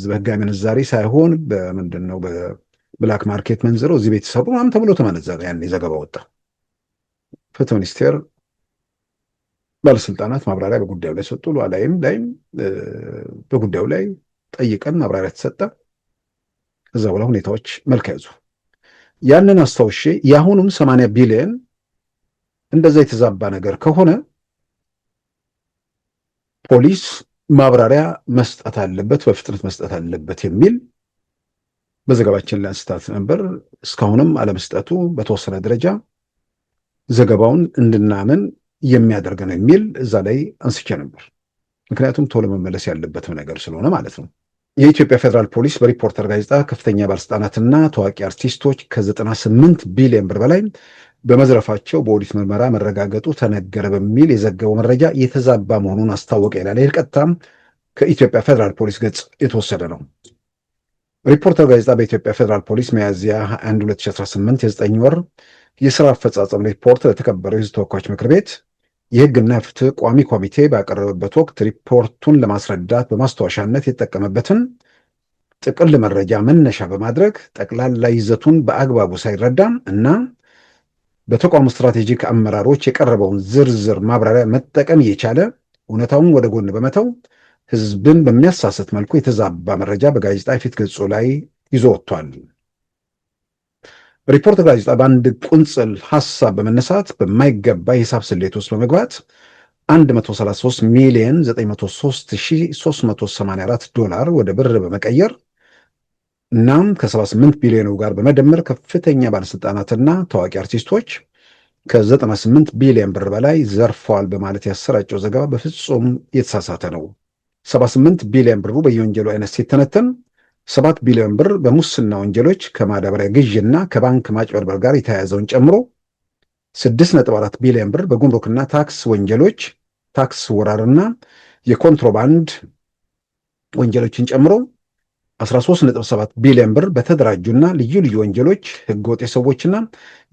በህጋዊ ምንዛሪ ሳይሆን በምንድነው በብላክ ማርኬት መንዝረው እዚህ ቤት ሰሩ ምናምን ተብሎ ተመነዘረ። ያን ዘገባ ወጣ። ፍትህ ሚኒስቴር ባለስልጣናት ማብራሪያ በጉዳዩ ላይ ሰጡ። ሉዓላዊም ላይም በጉዳዩ ላይ ጠይቀን ማብራሪያ ተሰጠ። ከዛ በኋላ ሁኔታዎች መልክ ያዙ። ያንን አስታውሼ የአሁኑም 80 ቢሊዮን እንደዛ የተዛባ ነገር ከሆነ ፖሊስ ማብራሪያ መስጠት አለበት፣ በፍጥነት መስጠት አለበት የሚል በዘገባችን ላይ አንስታት ነበር። እስካሁንም አለመስጠቱ በተወሰነ ደረጃ ዘገባውን እንድናምን የሚያደርገን የሚል እዛ ላይ አንስቼ ነበር። ምክንያቱም ቶሎ መመለስ ያለበትም ነገር ስለሆነ ማለት ነው። የኢትዮጵያ ፌዴራል ፖሊስ በሪፖርተር ጋዜጣ ከፍተኛ ባለስልጣናትና ታዋቂ አርቲስቶች ከ98 ቢሊዮን ብር በላይ በመዝረፋቸው በኦዲት ምርመራ መረጋገጡ ተነገረ በሚል የዘገበው መረጃ የተዛባ መሆኑን አስታወቀ ይላል። ይህ ቀጥታም ከኢትዮጵያ ፌዴራል ፖሊስ ገጽ የተወሰደ ነው። ሪፖርተር ጋዜጣ በኢትዮጵያ ፌዴራል ፖሊስ ሚያዝያ 21 2018 የ9 ወር የስራ አፈጻጸም ሪፖርት ለተከበረው የሕዝብ ተወካዮች ምክር ቤት የህግና ፍትህ ቋሚ ኮሚቴ ባቀረበበት ወቅት ሪፖርቱን ለማስረዳት በማስታወሻነት የተጠቀመበትን ጥቅል መረጃ መነሻ በማድረግ ጠቅላላ ይዘቱን በአግባቡ ሳይረዳ እና በተቋሙ ስትራቴጂክ አመራሮች የቀረበውን ዝርዝር ማብራሪያ መጠቀም እየቻለ እውነታውን ወደ ጎን በመተው ህዝብን በሚያሳስት መልኩ የተዛባ መረጃ በጋዜጣ የፊት ገጹ ላይ ይዞ ወጥቷል። ሪፖርተር ጋዜጣ በአንድ ቁንጽል ሐሳብ በመነሳት በማይገባ የሂሳብ ስሌት ውስጥ በመግባት 133 ሚሊዮን 903,384 ዶላር ወደ ብር በመቀየር እናም ከ78 ቢሊዮኑ ጋር በመደመር ከፍተኛ ባለስልጣናትና ታዋቂ አርቲስቶች ከ98 ቢሊዮን ብር በላይ ዘርፈዋል በማለት ያሰራጨው ዘገባ በፍጹም የተሳሳተ ነው። 78 ቢሊዮን ብሩ በየወንጀሉ አይነት ሲተነተን 7 ቢሊዮን ብር በሙስና ወንጀሎች ከማዳበሪያ ግዥና ከባንክ ማጭበርበር ጋር የተያያዘውን ጨምሮ 6.4 ቢሊዮን ብር በጉምሩክና ታክስ ወንጀሎች፣ ታክስ ወራርና የኮንትሮባንድ ወንጀሎችን ጨምሮ 13.7 ቢሊዮን ብር በተደራጁና ልዩ ልዩ ወንጀሎች፣ ህገወጥ የሰዎችና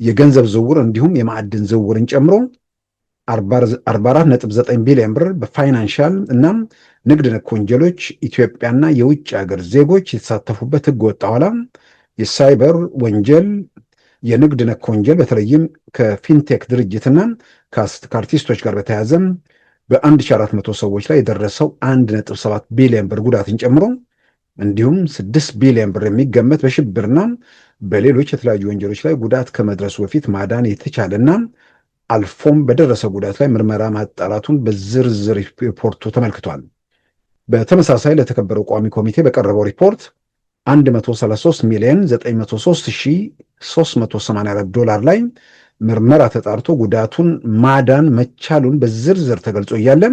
የገንዘብ ዝውውር እንዲሁም የማዕድን ዝውውርን ጨምሮ 44.9 ቢሊዮን ብር በፋይናንሻል እና ንግድ ነክ ወንጀሎች ኢትዮጵያና የውጭ ሀገር ዜጎች የተሳተፉበት ህገወጥ ሐዋላ፣ የሳይበር ወንጀል የንግድ ነክ ወንጀል በተለይም ከፊንቴክ ድርጅትና ከአርቲስቶች ጋር በተያያዘ በ1400 ሰዎች ላይ የደረሰው 1.7 ቢሊዮን ብር ጉዳትን ጨምሮ እንዲሁም 6 ቢሊዮን ብር የሚገመት በሽብርና በሌሎች የተለያዩ ወንጀሎች ላይ ጉዳት ከመድረሱ በፊት ማዳን የተቻለና አልፎም በደረሰ ጉዳት ላይ ምርመራ ማጣራቱን በዝርዝር ሪፖርቱ ተመልክቷል። በተመሳሳይ ለተከበረው ቋሚ ኮሚቴ በቀረበው ሪፖርት 133,903,384 ዶላር ላይ ምርመራ ተጣርቶ ጉዳቱን ማዳን መቻሉን በዝርዝር ተገልጾ እያለ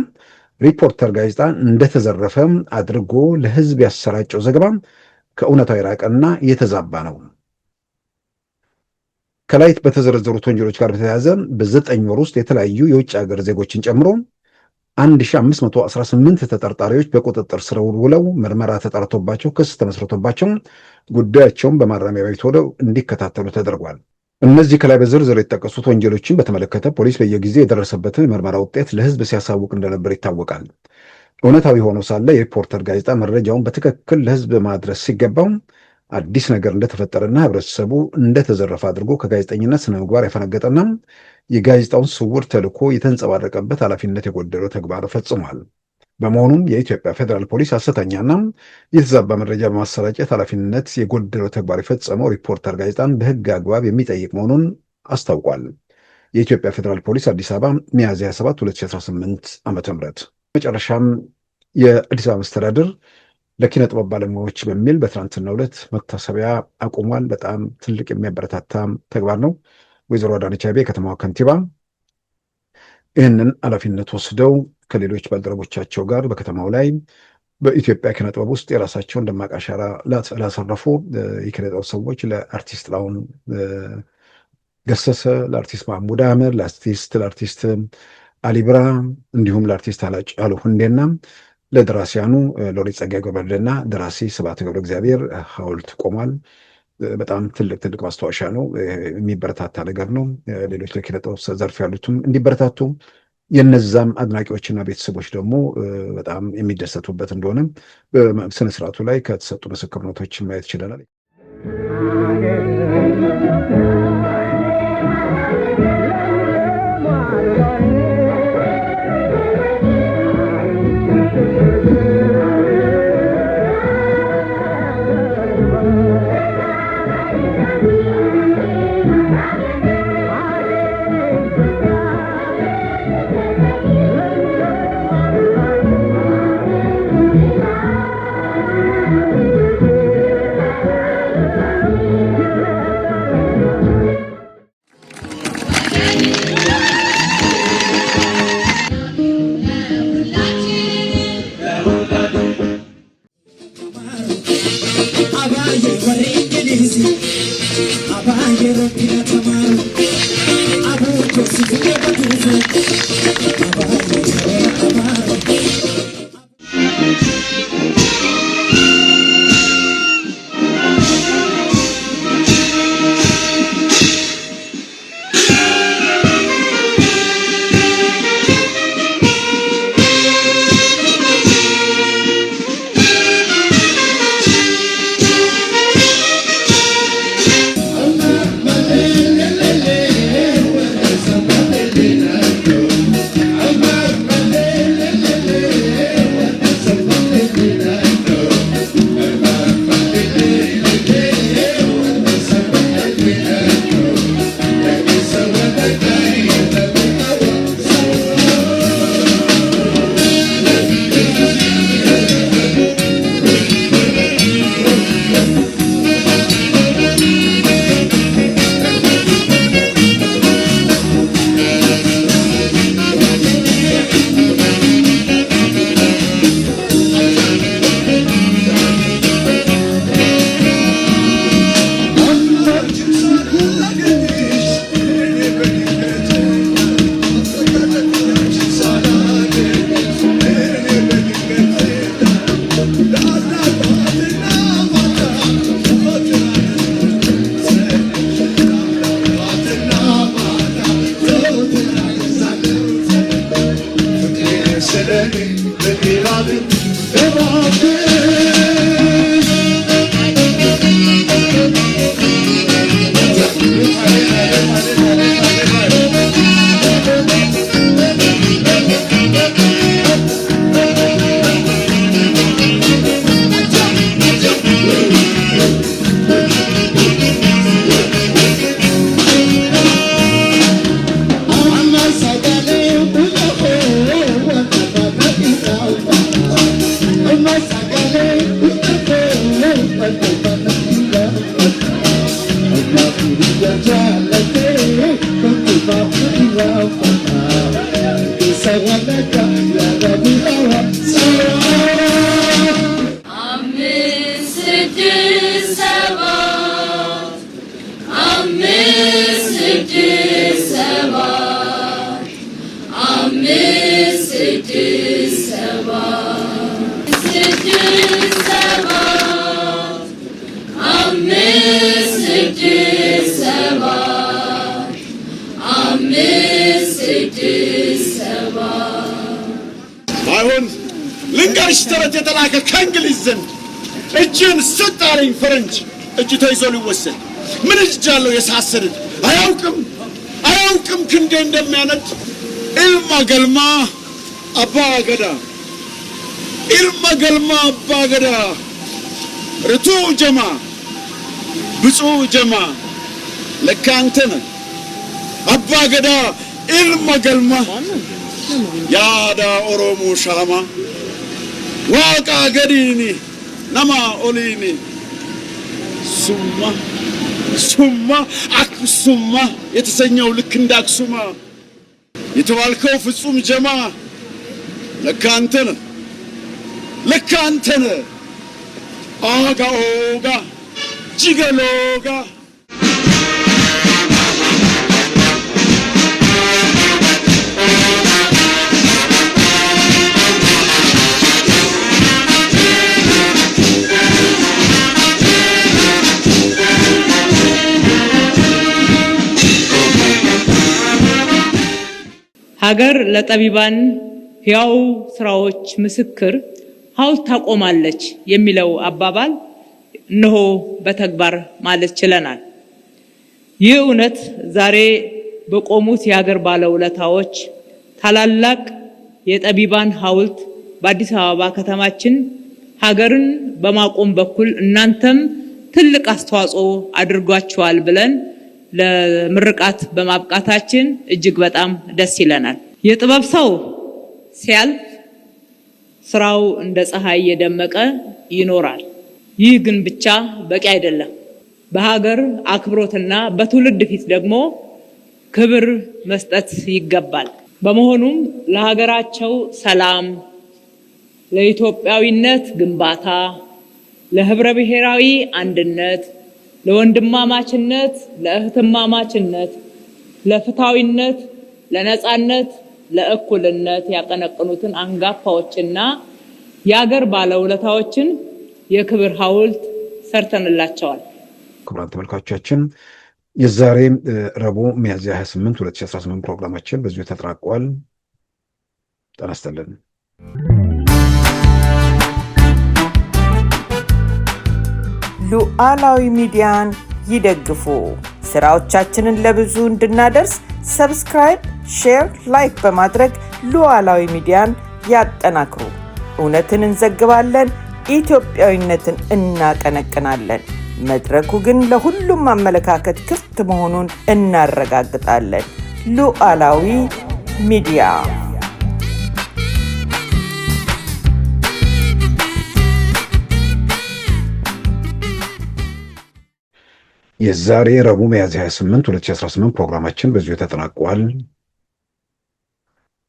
ሪፖርተር ጋዜጣ እንደተዘረፈ አድርጎ ለሕዝብ ያሰራጨው ዘገባ ከእውነታው የራቀና የተዛባ ነው። ከላይ በተዘረዘሩት ወንጀሎች ጋር በተያያዘ በ9 ወር ውስጥ የተለያዩ የውጭ ሀገር ዜጎችን ጨምሮ 1518 ተጠርጣሪዎች በቁጥጥር ስር ውለው ምርመራ ተጣርቶባቸው ክስ ተመስርቶባቸው ጉዳያቸውን በማረሚያ ቤት ሆነው እንዲከታተሉ ተደርጓል። እነዚህ ከላይ በዝርዝር የተጠቀሱት ወንጀሎችን በተመለከተ ፖሊስ በየጊዜው የደረሰበትን ምርመራ ውጤት ለሕዝብ ሲያሳውቅ እንደነበር ይታወቃል። እውነታዊ ሆኖ ሳለ የሪፖርተር ጋዜጣ መረጃውን በትክክል ለሕዝብ ማድረስ ሲገባው አዲስ ነገር እንደተፈጠረና ህብረተሰቡ እንደተዘረፈ አድርጎ ከጋዜጠኝነት ስነ ምግባር ያፈነገጠና የጋዜጣውን ስውር ተልዕኮ የተንጸባረቀበት ኃላፊነት የጎደለው ተግባር ፈጽሟል። በመሆኑም የኢትዮጵያ ፌዴራል ፖሊስ ሐሰተኛና የተዛባ መረጃ በማሰራጨት ኃላፊነት የጎደለው ተግባር የፈጸመው ሪፖርተር ጋዜጣን በሕግ አግባብ የሚጠይቅ መሆኑን አስታውቋል። የኢትዮጵያ ፌዴራል ፖሊስ አዲስ አበባ ሚያዝያ 7 2018 ዓ.ም። መጨረሻም የአዲስ አበባ መስተዳድር ለኪነ ጥበብ ባለሙያዎች በሚል በትናንትናው ዕለት መታሰቢያ አቁሟል። በጣም ትልቅ የሚያበረታታ ተግባር ነው። ወይዘሮ አዳነች አቤቤ የከተማዋ ከንቲባ ይህንን ኃላፊነት ወስደው ከሌሎች ባልደረቦቻቸው ጋር በከተማው ላይ በኢትዮጵያ ኪነ ጥበብ ውስጥ የራሳቸውን ደማቅ አሻራ ላሳረፉ የኪነ ጥበብ ሰዎች ለአርቲስት ጥላሁን ገሰሰ፣ ለአርቲስት ማህሙድ አህመድ፣ ለአርቲስት አሊ ብራ እንዲሁም ለአርቲስት ሃጫሉ ሁንዴና ለደራሲያኑ ሎሬት ጸጋዬ ገብረመድህንና ደራሲ ስብሐት ገብረ እግዚአብሔር ሐውልት ቆሟል። በጣም ትልቅ ማስታወሻ ነው። የሚበረታታ ነገር ነው። ሌሎች ለኪነ ጥበብ ዘርፍ ያሉትም እንዲበረታቱ የነዛም አድናቂዎችና ቤተሰቦች ደግሞ በጣም የሚደሰቱበት እንደሆነ በስነስርዓቱ ላይ ከተሰጡ ምስክርነቶች ማየት ይችላል።
አሁን ልንገርሽ ተረት የተላከ ከእንግሊዝ ዘንድ እጅን ስጣለኝ ፈረንጅ እጅ ተይዞ ሊወሰድ ምን እጃለው የሳሰሩት አያውቅም ክንዴ እንደሚያነድ ኢልማ ገልማ አባ ገዳ ርቱ ጀማ ብፁ ጀማ ለካ አንተ ነህ አባ ገዳ ኢልማ ገልማ ያዳ ኦሮሞ ሻማ ዋቃ ገዲኒ ነማ ኦሊኒ ሱማ አክሱማ የተሰኘው ልክ እንዳክሱማ የተባልከው ፍጹም ጀማ ለካ አንተ ነህ አጋ ኦጋ ጂገሎጋ
ሀገር ለጠቢባን ሕያው ስራዎች ምስክር ሐውልት ታቆማለች የሚለው አባባል እነሆ በተግባር ማለት ችለናል። ይህ እውነት ዛሬ በቆሙት የሀገር ባለውለታዎች ታላላቅ የጠቢባን ሐውልት በአዲስ አበባ ከተማችን ሀገርን በማቆም በኩል እናንተም ትልቅ አስተዋጽኦ አድርጓችኋል ብለን ለምርቃት በማብቃታችን እጅግ በጣም ደስ ይለናል። የጥበብ ሰው ሲያልፍ ስራው እንደ ፀሐይ የደመቀ ይኖራል። ይህ ግን ብቻ በቂ አይደለም። በሀገር አክብሮትና በትውልድ ፊት ደግሞ ክብር መስጠት ይገባል። በመሆኑም ለሀገራቸው ሰላም፣ ለኢትዮጵያዊነት ግንባታ፣ ለህብረ ብሔራዊ አንድነት፣ ለወንድማማችነት፣ ለእህትማማችነት፣ ለፍትሃዊነት፣ ለነጻነት፣ ለእኩልነት ያቀነቀኑትን አንጋፋዎችና የሀገር ባለውለታዎችን የክብር ሐውልት ሰርተንላቸዋል።
ክቡራን ተመልካቾቻችን የዛሬ ረቡዕ ሚያዝያ 28 2018 ፕሮግራማችን በዚሁ ተጠናቋል። ጤና ይስጥልን።
ሉዓላዊ ሚዲያን ይደግፉ። ስራዎቻችንን ለብዙ እንድናደርስ ሰብስክራይብ፣ ሼር፣ ላይክ በማድረግ ሉዓላዊ ሚዲያን ያጠናክሩ። እውነትን እንዘግባለን፣ ኢትዮጵያዊነትን እናቀነቅናለን። መድረኩ ግን ለሁሉም አመለካከት ክፍት መሆኑን እናረጋግጣለን። ሉዓላዊ ሚዲያ
የዛሬ ረቡዕ ሚያዝያ 28 2018 ፕሮግራማችን በዚሁ ተጠናቋል።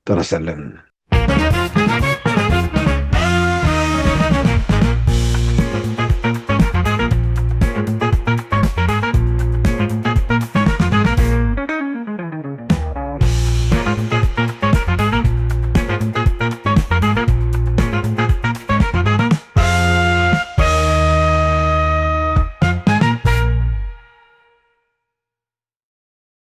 ጤና ይስጥልን።